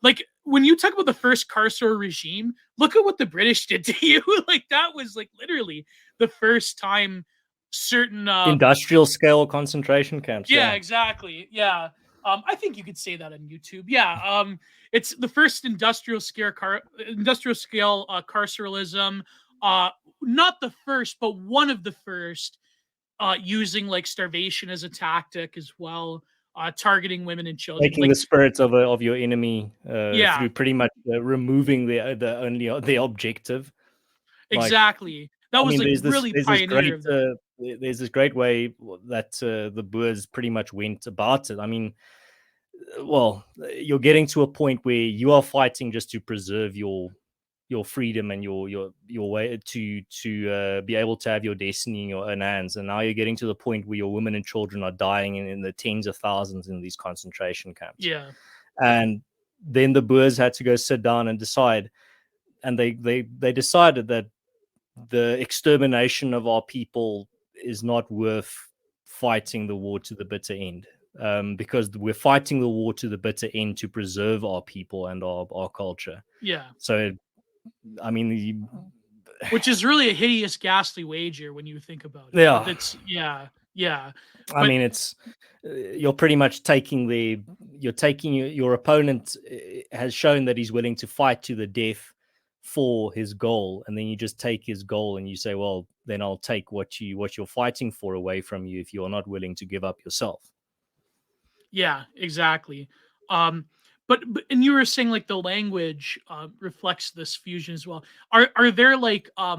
Speaker 1: Like when you talk about the first carceral regime, look at what the British did to you. Like that was like literally the first time certain
Speaker 2: Industrial scale concentration camps.
Speaker 1: yeah,
Speaker 2: Yeah.
Speaker 1: exactly. Yeah. I think you could say that on YouTube. Yeah. It's the first industrial scale carceralism. Uh, Not the first, but one of the first, using like starvation as a tactic as well, targeting women and children.
Speaker 2: Taking
Speaker 1: Like,
Speaker 2: the spirits of your enemy
Speaker 1: yeah,
Speaker 2: through pretty much removing the objective. Like,
Speaker 1: exactly. That
Speaker 2: I
Speaker 1: was
Speaker 2: mean,
Speaker 1: like really
Speaker 2: there's this
Speaker 1: pioneer
Speaker 2: great
Speaker 1: of that.
Speaker 2: there's this great way that the Boers pretty much went about it. I mean, well, you're getting to a point where you are fighting just to preserve your freedom and your way to be able to have your destiny in your own hands. And now you're getting to the point where your women and children are dying in the tens of thousands in these concentration camps.
Speaker 1: Yeah.
Speaker 2: And then the Boers had to go sit down and decide, and they decided that the extermination of our people is not worth fighting the war to the bitter end, because we're fighting the war to the bitter end to preserve our people and our culture.
Speaker 1: Yeah.
Speaker 2: So, I mean,
Speaker 1: Which is really a hideous, ghastly wager when you think about it. But
Speaker 2: yeah,
Speaker 1: it's yeah.
Speaker 2: I
Speaker 1: But
Speaker 2: mean, it's you're pretty much taking your opponent has shown that he's willing to fight to the death for his goal, and then you just take his goal and you say, well, then I'll take what you're fighting for away from you if you're not willing to give up yourself.
Speaker 1: yeah, exactly. Um, but and you were saying like the language reflects this fusion as well. Are there like, I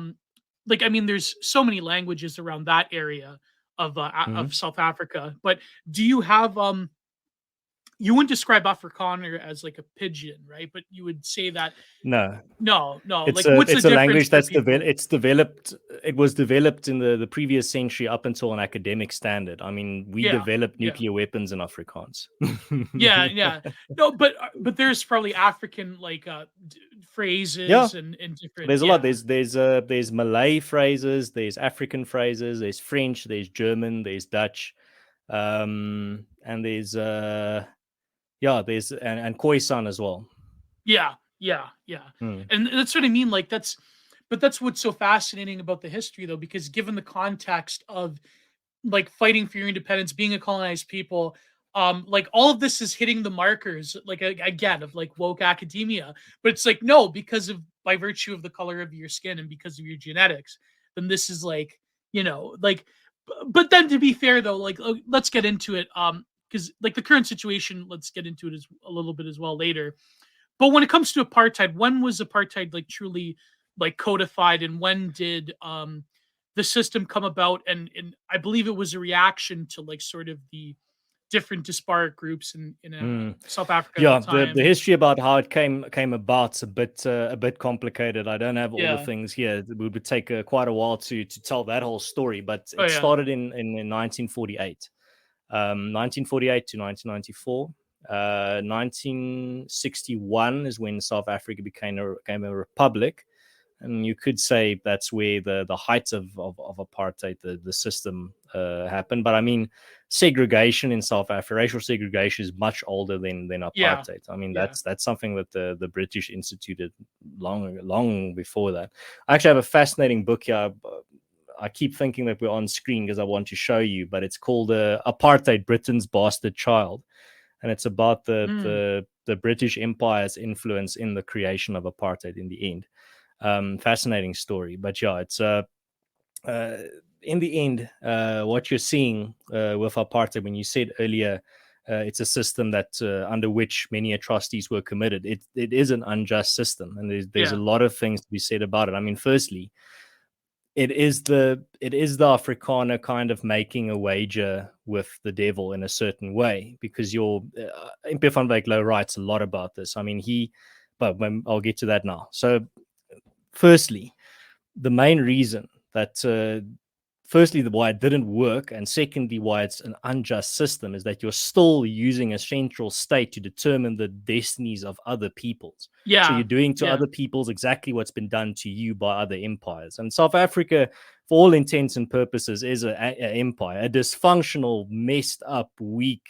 Speaker 1: mean, there's so many languages around that area
Speaker 2: Mhm.
Speaker 1: of South Africa, but do you have you wouldn't describe Afrikaner as like a pidgin, right? But you would say that
Speaker 2: No,
Speaker 1: no.
Speaker 2: it's
Speaker 1: Like, what's the
Speaker 2: a
Speaker 1: difference
Speaker 2: language
Speaker 1: for
Speaker 2: that's
Speaker 1: people?
Speaker 2: developed. It was developed in the previous century up until an academic standard. I mean, we
Speaker 1: Yeah,
Speaker 2: developed
Speaker 1: yeah.
Speaker 2: nuclear weapons in Afrikaans.
Speaker 1: Yeah, yeah. No, but there's probably African like
Speaker 2: Yeah,
Speaker 1: phrases and different,
Speaker 2: there's a lot.
Speaker 1: yeah.
Speaker 2: There's Malay phrases, there's African phrases, there's French, there's German, there's Dutch, and there's there's and Khoisan as well.
Speaker 1: Yeah, yeah, yeah.
Speaker 2: Hmm.
Speaker 1: And that's what I mean. Like that's what's so fascinating about the history though, because given the context of like fighting for your independence, being a colonized people, like all of this is hitting the markers, like again, of like woke academia. But it's like, no, because of by virtue of the color of your skin and because of your genetics, then this is like, like but then to be fair though, like let's get into it. Because like the current situation, let's get into it as a little bit as well later. But when it comes to apartheid, when was apartheid like truly like codified, and when did the system come about? And I believe it was a reaction to like sort of the different disparate groups in
Speaker 2: Hmm.
Speaker 1: South Africa at the
Speaker 2: Yeah, the
Speaker 1: time.
Speaker 2: history about how it came about is a bit complicated. I don't have all the
Speaker 1: Yeah.
Speaker 2: things here. It would take quite a while to tell that whole story, but
Speaker 1: Oh
Speaker 2: it
Speaker 1: yeah.
Speaker 2: started in 1948, 1948 to 1994. 1961 is when South Africa became a republic, and you could say that's where the height of apartheid, the system happened. But I mean, segregation in South Africa, racial segregation is much older than
Speaker 1: Yeah.
Speaker 2: apartheid. I mean,
Speaker 1: Yeah.
Speaker 2: that's something that the British instituted long before that. I actually have a fascinating book here. I keep thinking that we're on screen because I want to show you, but it's called Apartheid: Britain's Bastard Child, and it's about
Speaker 1: Mm,
Speaker 2: the British Empire's influence in the creation of apartheid in the end. Fascinating story, but yeah, it's uh, in the end, what you're seeing with apartheid, when you said earlier It's a system that under which many atrocities were committed. It is an unjust system, and there's a lot of things to be said about it. I mean, firstly, it is the Afrikaner kind of making a wager with the devil in a certain way, because Impie van Wyk Louw writes a lot about this. I mean, but I'll get to that now. So, firstly, the main reason that firstly, why it didn't work, and secondly, why it's an unjust system, is that you're still using a central state to determine the destinies of other peoples.
Speaker 1: Yeah.
Speaker 2: So you're doing to other peoples exactly what's been done to you by other empires. And South Africa, for all intents and purposes, is an empire, a dysfunctional, messed up, weak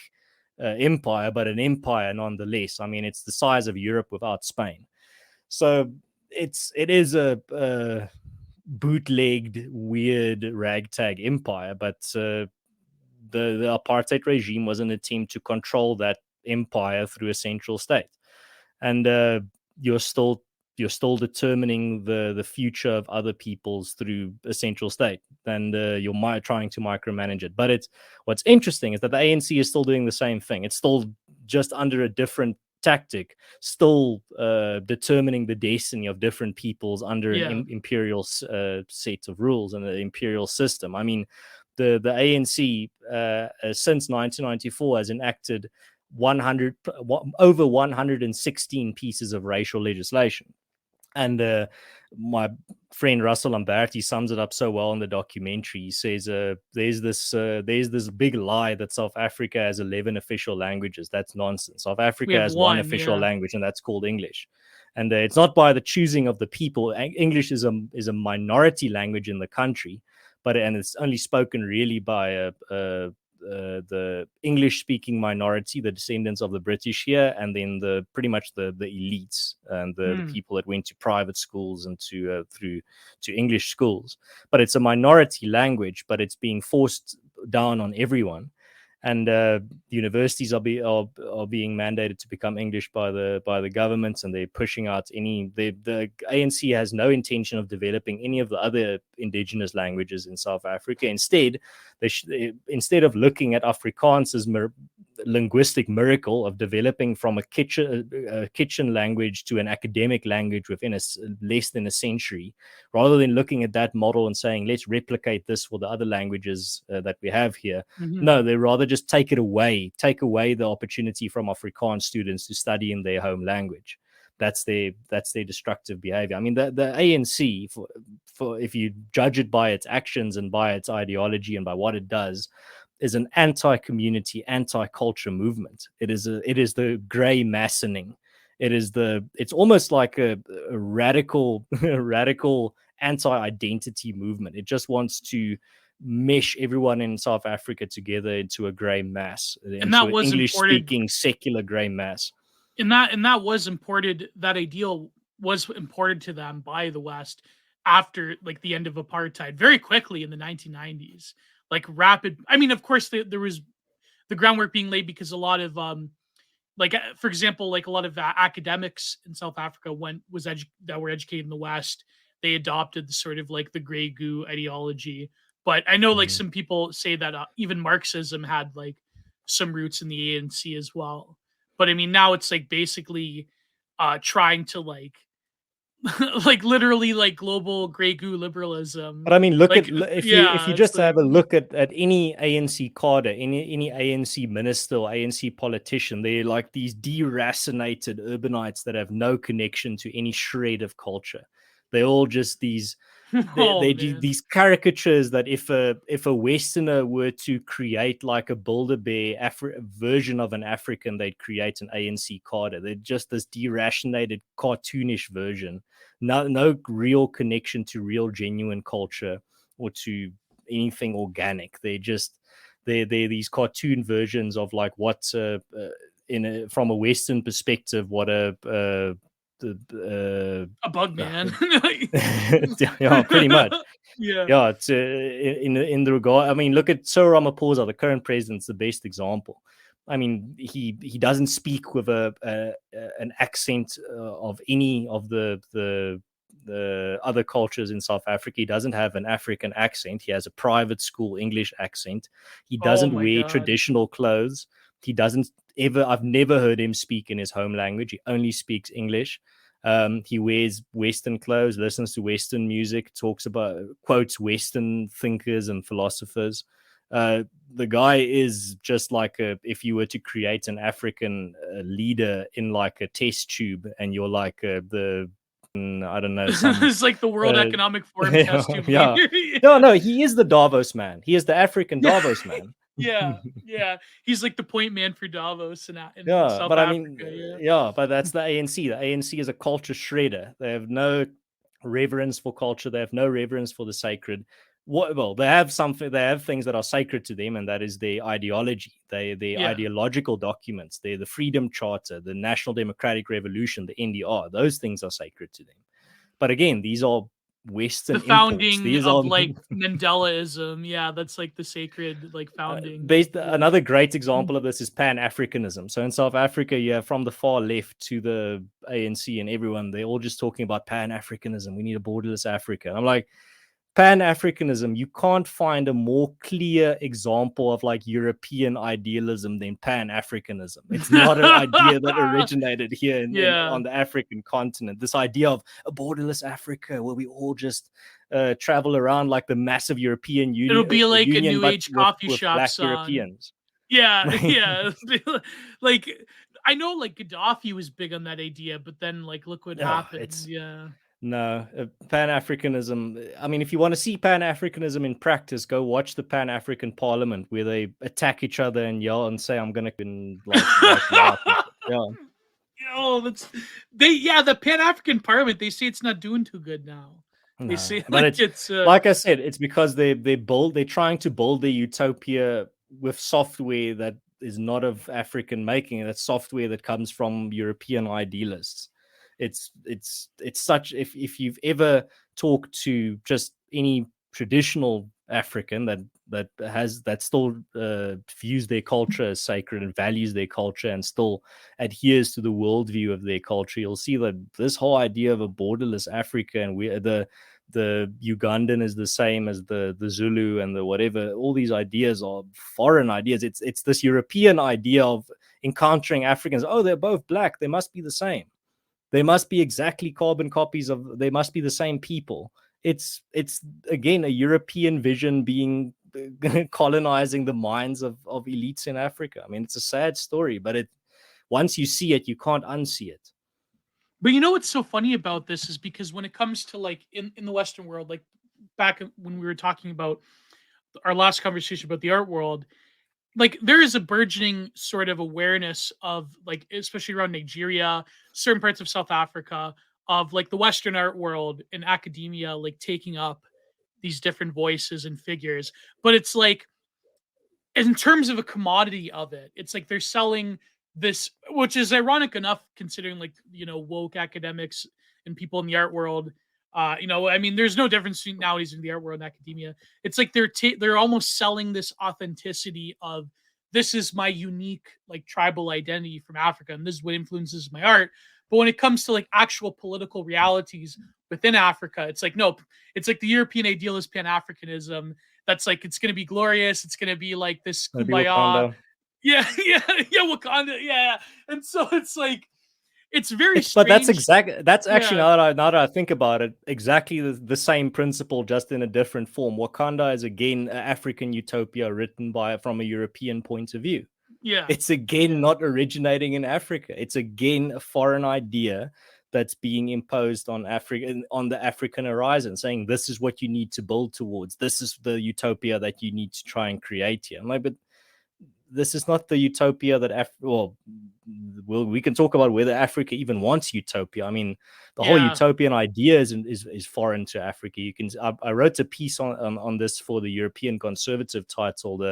Speaker 2: empire, but an empire nonetheless. I mean, it's the size of Europe without Spain. So it is a bootlegged, weird ragtag empire, but the apartheid regime was an attempt to control that empire through a central state, and you're still determining the future of other peoples through a central state, and you're trying to micromanage it. But what's interesting is that the ANC is still doing the same thing. It's still just under a different tactic, still determining the destiny of different peoples under an imperial set of rules and an imperial system. I mean, the ANC since 1994 has enacted over 116 pieces of racial legislation. And my friend Russell Lamberti sums it up so well in the documentary. He says there's this big lie that South Africa has 11 official languages. That's nonsense. South Africa has one official language, and that's called English. And it's not by the choosing of the people. English is a minority language in the country, and it's only spoken really by the English-speaking minority, the descendants of the British here, and then pretty much the elites and the people that went to private schools and to English schools. But it's a minority language, but it's being forced down on everyone. And universities are being mandated to become English by the governments, and they're pushing out the ANC has no intention of developing any of the other indigenous languages in South Africa. Instead, instead of looking at Afrikaans' linguistic miracle of developing from a kitchen language to an academic language within less than a century, rather than looking at that model and saying, let's replicate this for the other languages that we have here. No, they rather just take away the opportunity from Afrikaans students to study in their home language. That's their destructive behavior. I mean, the ANC, for if you judge it by its actions and by its ideology and by what it does, is an anti-community, anti-culture movement. It is the grey massoning. It's almost like a radical anti-identity movement. It just wants to mesh everyone in South Africa together into a grey mass,
Speaker 1: and that was
Speaker 2: English-speaking secular grey mass.
Speaker 1: And that was imported. That ideal was imported to them by the West after like the end of apartheid, very quickly in the 1990s. Like rapid. I mean, of course, there was the groundwork being laid because a lot of for example, like a lot of academics in South Africa that were educated in the West, they adopted the sort of like the gray goo ideology. But I know like some people say that even Marxism had like some roots in the ANC as well. But I mean, now it's like basically trying to like literally like global gray goo liberalism.
Speaker 2: But I mean, if you just have a look at any ANC cadre, any ANC minister or ANC politician, they're like these deracinated urbanites that have no connection to any shred of culture. They're all just these these caricatures that if a Westerner were to create like a Build-A-Bear version of an African, they'd create an ANC cadre. They're just this deracinated, cartoonish version. No real connection to real, genuine culture or to anything organic. They're these cartoon versions of like what from a Western perspective, what a
Speaker 1: bug man.
Speaker 2: Yeah, pretty much.
Speaker 1: Yeah.
Speaker 2: It's in the regard. I mean, look at Cyril Ramaphosa, the current president's the best example. I mean, he doesn't speak with an accent of any of the other cultures in South Africa. He doesn't have an African accent. He has a private school English accent. He doesn't wear traditional clothes. he doesn't ever. I've never heard him speak in his home language. He only speaks English. He wears Western clothes, listens to Western music, quotes Western thinkers and philosophers. The guy is just like if you were to create an African leader in like a test tube, and you're like I don't know,
Speaker 1: it's like the World Economic Forum test tube
Speaker 2: yeah.
Speaker 1: leader.
Speaker 2: No, he is the Davos man. He is the African Davos man.
Speaker 1: Yeah. He's like the point man for Davos in
Speaker 2: Yeah,
Speaker 1: South
Speaker 2: but I
Speaker 1: Africa.
Speaker 2: mean, yeah, but that's the ANC. The ANC is a culture shredder. They have no reverence for culture. They have no reverence for the sacred. Well, they have something. They have things that are sacred to them, and that is their ideology. Their ideological documents. They're the Freedom Charter, the National Democratic Revolution, the NDR. Those things are sacred to them. But again, these are Western
Speaker 1: the founding
Speaker 2: imports.
Speaker 1: of like Mandelaism. Yeah, that's like the sacred like founding.
Speaker 2: Another great example of this is Pan-Africanism. So in South Africa, you have from the far left to the ANC and everyone, they're all just talking about Pan-Africanism. We need a borderless Africa. And I'm like, Pan-Africanism, you can't find a more clear example of like European idealism than Pan-Africanism. It's not an idea that originated here on the African continent. This idea of a borderless Africa where we all just travel around like the massive European Union.
Speaker 1: It'll be like
Speaker 2: union,
Speaker 1: a new age coffee
Speaker 2: with
Speaker 1: shop
Speaker 2: black
Speaker 1: song.
Speaker 2: Europeans.
Speaker 1: Yeah. Like I know like Gaddafi was big on that idea, but then like look what happened.
Speaker 2: No, Pan-Africanism. I mean, if you want to see Pan-Africanism in practice, go watch the Pan-African Parliament where they attack each other and yell and say, "I'm gonna
Speaker 1: the Pan-African Parliament. They say it's not doing too good now. They say
Speaker 2: but it's like I said, it's because they're trying to build a utopia with software that is not of African making. That's software that comes from European idealists. It's such if you've ever talked to just any traditional African that still views their culture as sacred and values their culture and still adheres to the worldview of their culture, you'll see that this whole idea of a borderless Africa and the Ugandan is the same as the Zulu and the whatever, all these ideas are foreign ideas. It's this European idea of encountering Africans. Oh, they're both black, they must be the same. They must be exactly carbon copies of, they must be the same people. It's again a European vision being colonizing the minds of elites in Africa. I mean, it's a sad story, but once you see it, you can't unsee it.
Speaker 1: But you know what's so funny about this is because when it comes to like in the Western world, like back when we were talking about our last conversation about the art world, like there is a burgeoning sort of awareness of like, especially around Nigeria, certain parts of South Africa, of like the Western art world and academia, like taking up these different voices and figures. But it's like, in terms of a commodity of it, it's like they're selling this, which is ironic enough considering like, woke academics and people in the art world. I mean, there's no difference between nowadays in the art world and academia. It's like they're almost selling this authenticity of this is my unique like tribal identity from Africa, and this is what influences my art. But when it comes to like actual political realities within Africa, it's like no, it's like the European idealist Pan-Africanism. That's like it's going to be glorious. It's going to be like this kumbaya. Yeah, Wakanda. Yeah, and so it's like. It's very strange.
Speaker 2: But that's actually now that I think about it, exactly the same principle, just in a different form. Wakanda is again an African utopia written from a European point of view.
Speaker 1: Yeah.
Speaker 2: It's again not originating in Africa. It's again a foreign idea that's being imposed on Africa, on the African horizon, saying this is what you need to build towards. This is the utopia that you need to try and create here. I'm like, but this is not the utopia that we can talk about whether Africa even wants utopia. I mean, the whole utopian idea is foreign to Africa. I wrote a piece on this for the European Conservative titled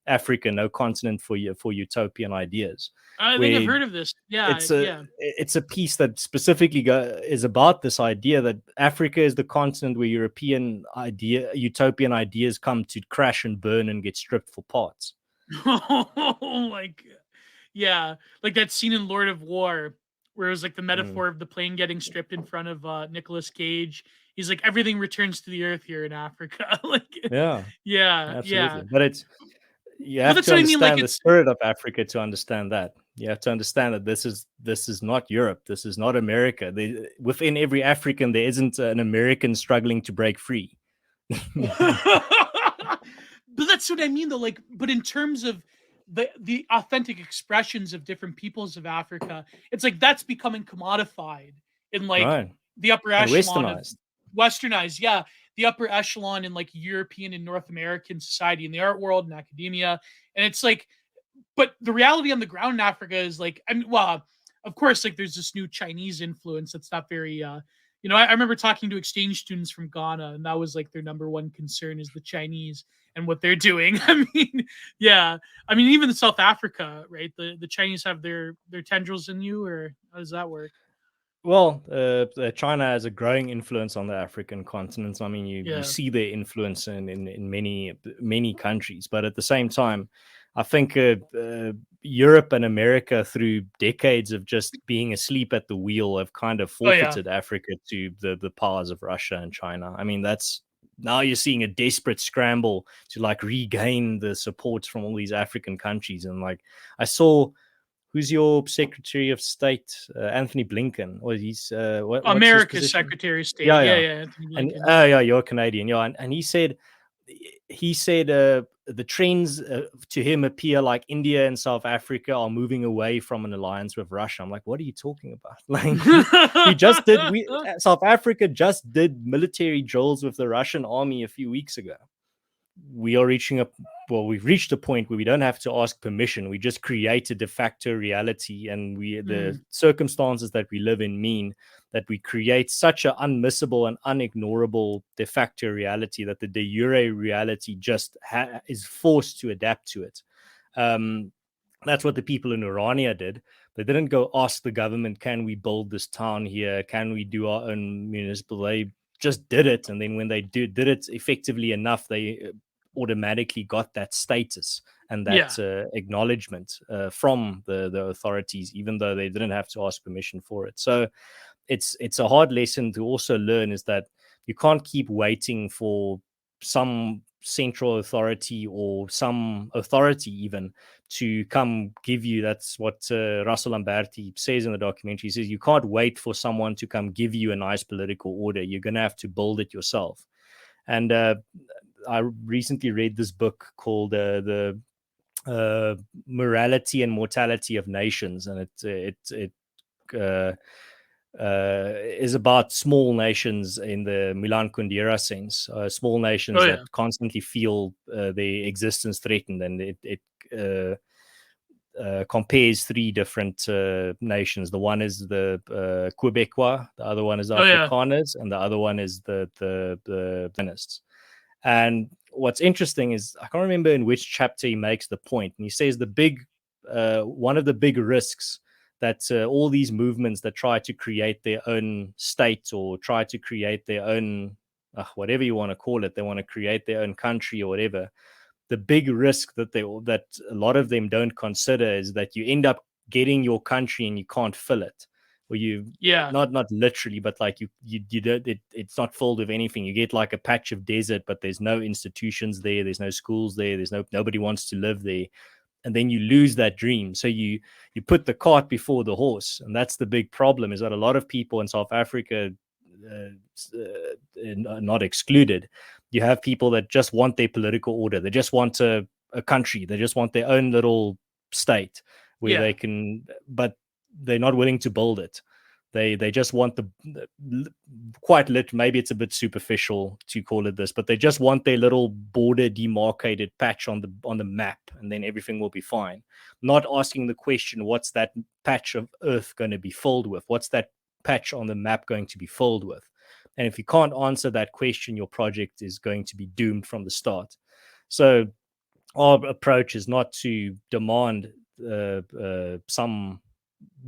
Speaker 2: Africa, No Continent for Utopian Ideas.
Speaker 1: I think I've heard of this. Yeah,
Speaker 2: it's a piece that specifically is about this idea that Africa is the continent where utopian ideas come to crash and burn and get stripped for parts.
Speaker 1: Oh my god. Yeah, like that scene in Lord of War where it was like the metaphor of the plane getting stripped in front of Nicolas Cage. He's like, everything returns to the earth here in Africa. Like,
Speaker 2: yeah,
Speaker 1: absolutely.
Speaker 2: But you
Speaker 1: Well,
Speaker 2: have
Speaker 1: that's
Speaker 2: to
Speaker 1: what I mean. Like
Speaker 2: understand the
Speaker 1: it's
Speaker 2: spirit of Africa to understand that. You have to understand that this is not Europe. This is not America. Within every African, there isn't an American struggling to break free.
Speaker 1: but that's what I mean though. Like, but in terms of the authentic expressions of different peoples of Africa, it's like that's becoming commodified in like
Speaker 2: Right.
Speaker 1: the upper
Speaker 2: And
Speaker 1: echelon of
Speaker 2: westernized.
Speaker 1: westernized, yeah, the upper echelon in like European and North American society, in the art world and academia. And it's like, but the reality on the ground in Africa is like, I mean, well, of course, like there's this new Chinese influence that's not very, I remember talking to exchange students from Ghana, and that was like their number one concern is the Chinese and what they're doing. I mean, yeah, I mean, even in South Africa, right? The Chinese have their tendrils in you, or how does that work?
Speaker 2: Well, China has a growing influence on the African continent. I mean, you
Speaker 1: Yeah,
Speaker 2: see their influence in many countries, but at the same time, I think Europe and America, through decades of just being asleep at the wheel, have kind of
Speaker 1: oh yeah,
Speaker 2: forfeited Africa to the powers of Russia and China. I mean, that's now you're seeing a desperate scramble to like regain the support from all these African countries, and like I saw who's your Secretary of State? Anthony Blinken, or he's what's his
Speaker 1: America's
Speaker 2: position?
Speaker 1: Secretary of State.
Speaker 2: Yeah,
Speaker 1: Yeah,
Speaker 2: yeah,
Speaker 1: yeah, Anthony
Speaker 2: and
Speaker 1: Blinken.
Speaker 2: yeah, you're Canadian, yeah, and he said the trends to him appear like India and South Africa are moving away from an alliance with Russia. I'm like, what are you talking about? Like, we just did we South Africa just did military drills with the Russian army a few weeks ago. We are we've reached a point where we don't have to ask permission. We just create a de facto reality, and the circumstances that we live in mean that we create such an unmissable and unignorable de facto reality that the de jure reality just is forced to adapt to it. That's what the people in Orania did. They didn't go ask the government, can we build this town here? Can we do our own municipal? They just did it. And then when they did it effectively enough, they automatically got that status and
Speaker 1: Yeah,
Speaker 2: that acknowledgement from the authorities, even though they didn't have to ask permission for it. So it's a hard lesson to also learn, is that you can't keep waiting for some central authority or some authority even to come give you. That's what Russell Lamberti says in the documentary. He says you can't wait for someone to come give you a nice political order. You're going to have to build it yourself. And I recently read this book called the Morality and Mortality of Nations, and it uh, is about small nations in the Milan Kundera sense, small nations
Speaker 1: oh
Speaker 2: that
Speaker 1: yeah,
Speaker 2: constantly feel their existence threatened, and it compares three different nations. The one is the Quebecois, the other one is
Speaker 1: oh yeah,
Speaker 2: Afrikaners, and the other one is the Feminists. And what's interesting is I can't remember in which chapter he makes the point, and he says one of the big risks that all these movements that try to create their own state or try to create their own whatever you want to call it, they want to create their own country or whatever. The big risk that a lot of them don't consider is that you end up getting your country and you can't fill it, or you
Speaker 1: yeah,
Speaker 2: not literally, but like you don't it's not filled with anything. You get like a patch of desert, but there's no institutions there, there's no schools there, there's nobody wants to live there, and then you lose that dream. So you put the cart before the horse, and that's the big problem, is that a lot of people in South Africa, not excluded, you have people that just want their political order. They just want a country. They just want their own little state where
Speaker 1: yeah,
Speaker 2: they can, but they're not willing to build it. They just want quite lit. Maybe it's a bit superficial to call it this, but they just want their little border demarcated patch on the map, and then everything will be fine. Not asking the question, what's that patch of earth going to be filled with? What's that patch on the map going to be filled with? And if you can't answer that question, your project is going to be doomed from the start. So our approach is not to demand some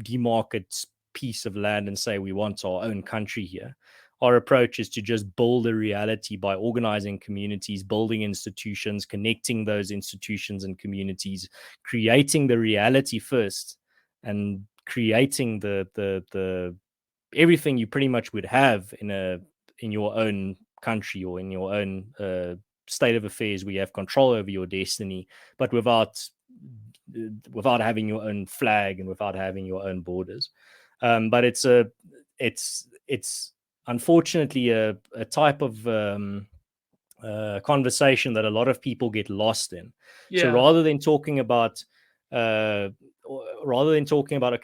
Speaker 2: demarcated piece of land and say we want our own country here. Our approach is to just build a reality by organizing communities, building institutions, connecting those institutions and communities, creating the reality first, and creating the everything you pretty much would have in your own country or in your own state of affairs where you have control over your destiny, but without having your own flag and without having your own borders. But it's unfortunately a type of conversation that a lot of people get lost in. So rather than talking about okay,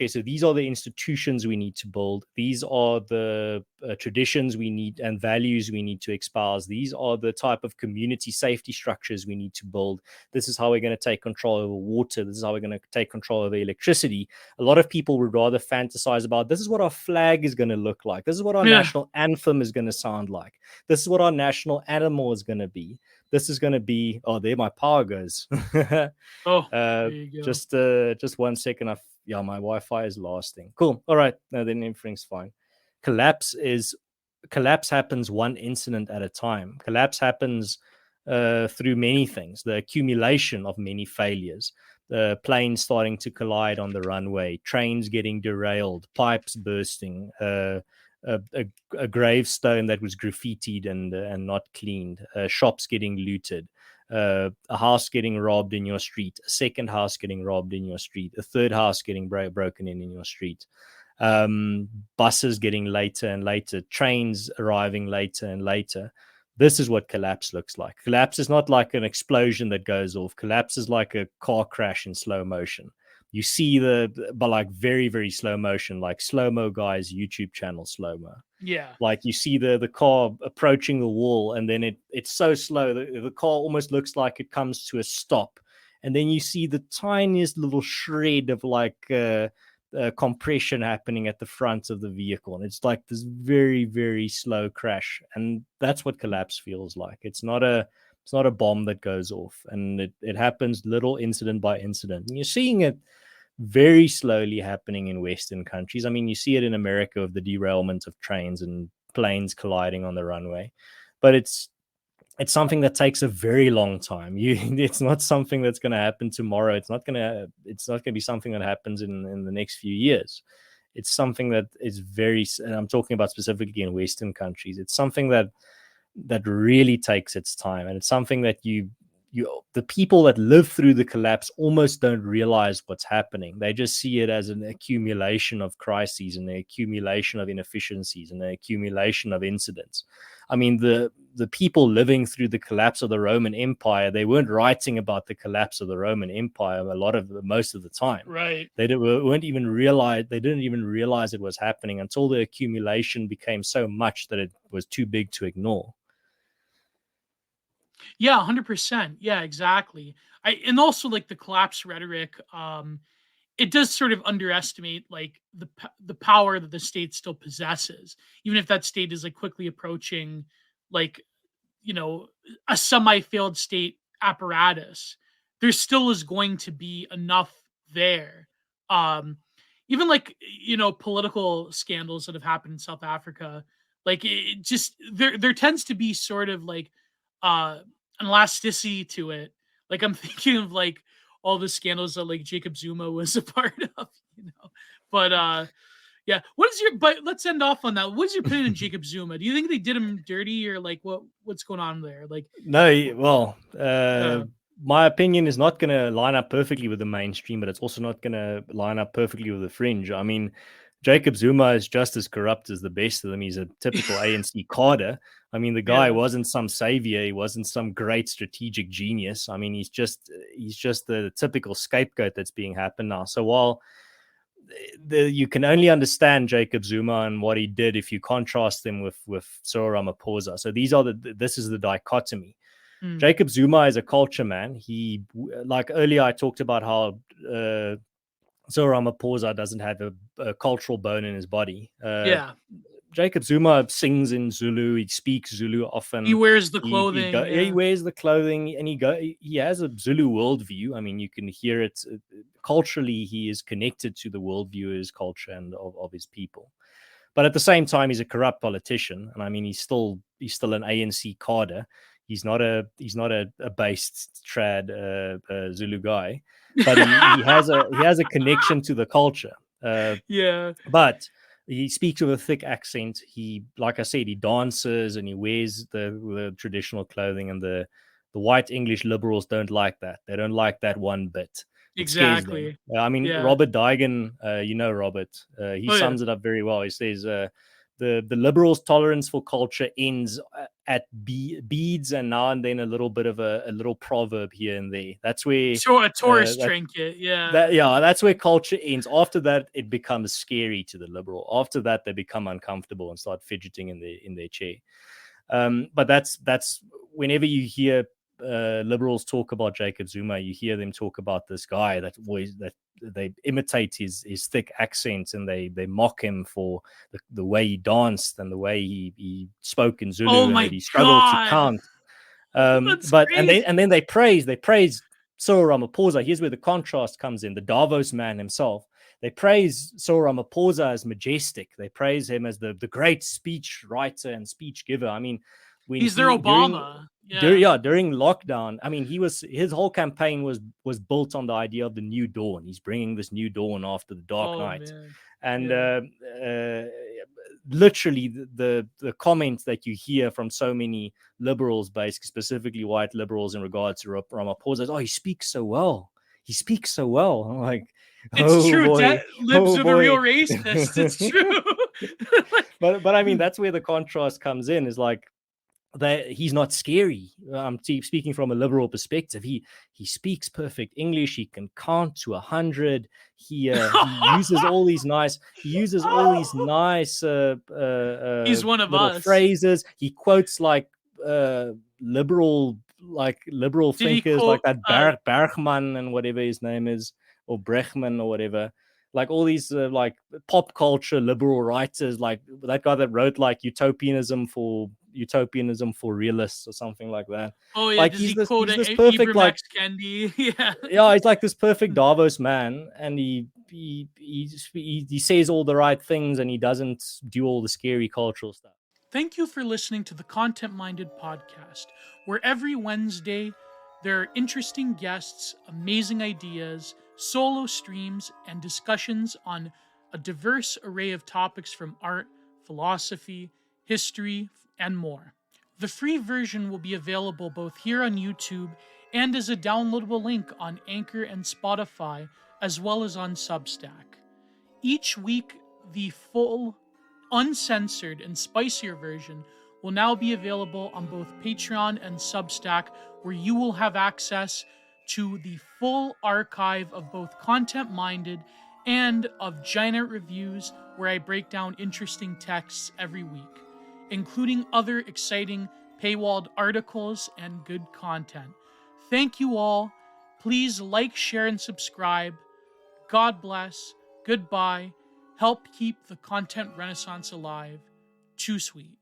Speaker 2: so these are the institutions we need to build, these are the traditions we need and values we need to espouse, these are the type of community safety structures we need to build, this is how we're going to take control over water, this is how we're going to take control over electricity, a lot of people would rather fantasize about this is what our flag is going to look like, this is what our national anthem is going to sound like, this is what our national animal is going to be, this is going to be, oh, there my power goes.
Speaker 1: There you go.
Speaker 2: Just 1 second. My Wi-Fi is lasting. Cool. All right. No, then everything's fine. Collapse happens one incident at a time. Collapse happens through many things. The accumulation of many failures. The planes starting to collide on the runway, trains getting derailed, pipes bursting, a gravestone that was graffitied and not cleaned, shops getting looted, a house getting robbed in your street, a second house getting robbed in your street, a third house getting broken in your street, buses getting later and later, trains arriving later and later. This is what collapse looks like. Collapse is not like an explosion that goes off. Collapse is like a car crash in slow motion. You see but like very, very slow motion, like slow-mo guy's YouTube channel slow-mo.
Speaker 1: Yeah.
Speaker 2: Like you see the car approaching the wall, and then it's so slow that the car almost looks like it comes to a stop. And then you see the tiniest little shred of like compression happening at the front of the vehicle. And it's like this very, very slow crash. And that's what collapse feels like. It's not a bomb that goes off. And it happens little incident by incident. And you're seeing it very slowly happening in Western countries. I mean, you see it in America with the derailment of trains and planes colliding on the runway, but it's something that takes a very long time. It's not something that's going to happen tomorrow. It's not going to be something that happens in the next few years. It's something that is and I'm talking about specifically in Western countries. It's something that really takes its time, and it's something that the people that live through the collapse almost don't realize what's happening. They just see it as an accumulation of crises and the accumulation of inefficiencies and the accumulation of incidents. I mean, the people living through the collapse of the Roman Empire, they weren't writing about the collapse of the Roman Empire most of the time.
Speaker 1: Right.
Speaker 2: They didn't even realize it was happening until the accumulation became so much that it was too big to ignore.
Speaker 1: Yeah, 100%. Yeah, exactly. And also like the collapse rhetoric, it does sort of underestimate like the power that the state still possesses, even if that state is like quickly approaching like, a semi-failed state apparatus. There still is going to be enough there. Even like, political scandals that have happened in South Africa, like it just there tends to be sort of like an elasticity to it. Like I'm thinking of like all the scandals that like Jacob Zuma was a part of, But yeah, but let's end off on that. What's your opinion on Jacob Zuma? Do you think they did him dirty, or like what's going on there? Like
Speaker 2: no, well, my opinion is not going to line up perfectly with the mainstream, but it's also not going to line up perfectly with the fringe. I mean, Jacob Zuma is just as corrupt as the best of them. He's a typical ANC cadre. I mean, the guy wasn't some savior. He wasn't some great strategic genius. I mean, he's just the typical scapegoat that's being happened now. So while you can only understand Jacob Zuma and what he did if you contrast him with Cyril Ramaphosa. So this is the dichotomy. Jacob Zuma is a culture man. He, like earlier, I talked about how Cyril Ramaphosa doesn't have a cultural bone in his body. Jacob Zuma sings in Zulu. He speaks Zulu often.
Speaker 1: He wears the clothing.
Speaker 2: He wears the clothing, and he has a Zulu worldview. I mean, you can hear it culturally. He is connected to the worldview of his culture and of his people. But at the same time, he's a corrupt politician, and I mean, he's still an ANC cadre. He's not a based trad Zulu guy, but he has a connection to the culture. But he speaks with a thick accent. He, like I said, he dances and he wears the traditional clothing and the The white English liberals don't like that. They don't like that one bit. It scares them.
Speaker 1: Exactly.
Speaker 2: I mean,
Speaker 1: Yeah.
Speaker 2: Robert Daigen, Robert, he sums it up very well. He says, the liberals' tolerance for culture ends at beads and now and then a little bit of a little proverb here and there. That's where
Speaker 1: a tourist trinket. Yeah.
Speaker 2: That's where culture ends. After that, it becomes scary to the liberal. After that, they become uncomfortable and start fidgeting in their chair. But that's whenever you hear liberals talk about Jacob Zuma, you hear them talk about this guy that they imitate his thick accent and they mock him for the way he danced and the way he spoke in Zulu and that he struggled to count. And then they praise Cyril Ramaphosa. Here's where the contrast comes in. The Davos man himself. They praise Cyril Ramaphosa as majestic. They praise him as the great speech writer and speech giver. I mean,
Speaker 1: he's their Obama.
Speaker 2: During lockdown, I mean, his whole campaign was built on the idea of the new dawn. He's bringing this new dawn after the dark night, man. And literally the comments that you hear from so many liberals, basically specifically white liberals, in regards to Ramaphosa, oh, he speaks so well. I'm like,
Speaker 1: it's true. Boy. Libs are the real racist. It's true.
Speaker 2: but I mean, that's where the contrast comes in. Is like that he's not scary. I'm speaking from a liberal perspective. He speaks perfect English. He can count to 100. He uses all these nice. He's
Speaker 1: one of us.
Speaker 2: Phrases. He quotes like liberal thinkers like that Bergman and whatever his name is, or Brechman or whatever. Like all these like pop culture liberal writers, like that guy that wrote like utopianism for realists or something like that.
Speaker 1: Oh yeah,
Speaker 2: like
Speaker 1: he's this perfect
Speaker 2: Ibram
Speaker 1: like Kendi.
Speaker 2: He's like this perfect Davos man, and he says all the right things and he doesn't do all the scary cultural stuff.
Speaker 1: Thank you for listening to the Content Minded podcast, where every Wednesday there are interesting guests, amazing ideas, solo streams, and discussions on a diverse array of topics from art, philosophy, history, and more. The free version will be available both here on YouTube and as a downloadable link on Anchor and Spotify, as well as on Substack. Each week, the full, uncensored, and spicier version will now be available on both Patreon and Substack, where you will have access to the full archive of both Content Minded and of Giant Reviews, where I break down interesting texts every week, including other exciting paywalled articles and good content. Thank you all. Please like, share, and subscribe. God bless. Goodbye. Help keep the content renaissance alive. Too sweet.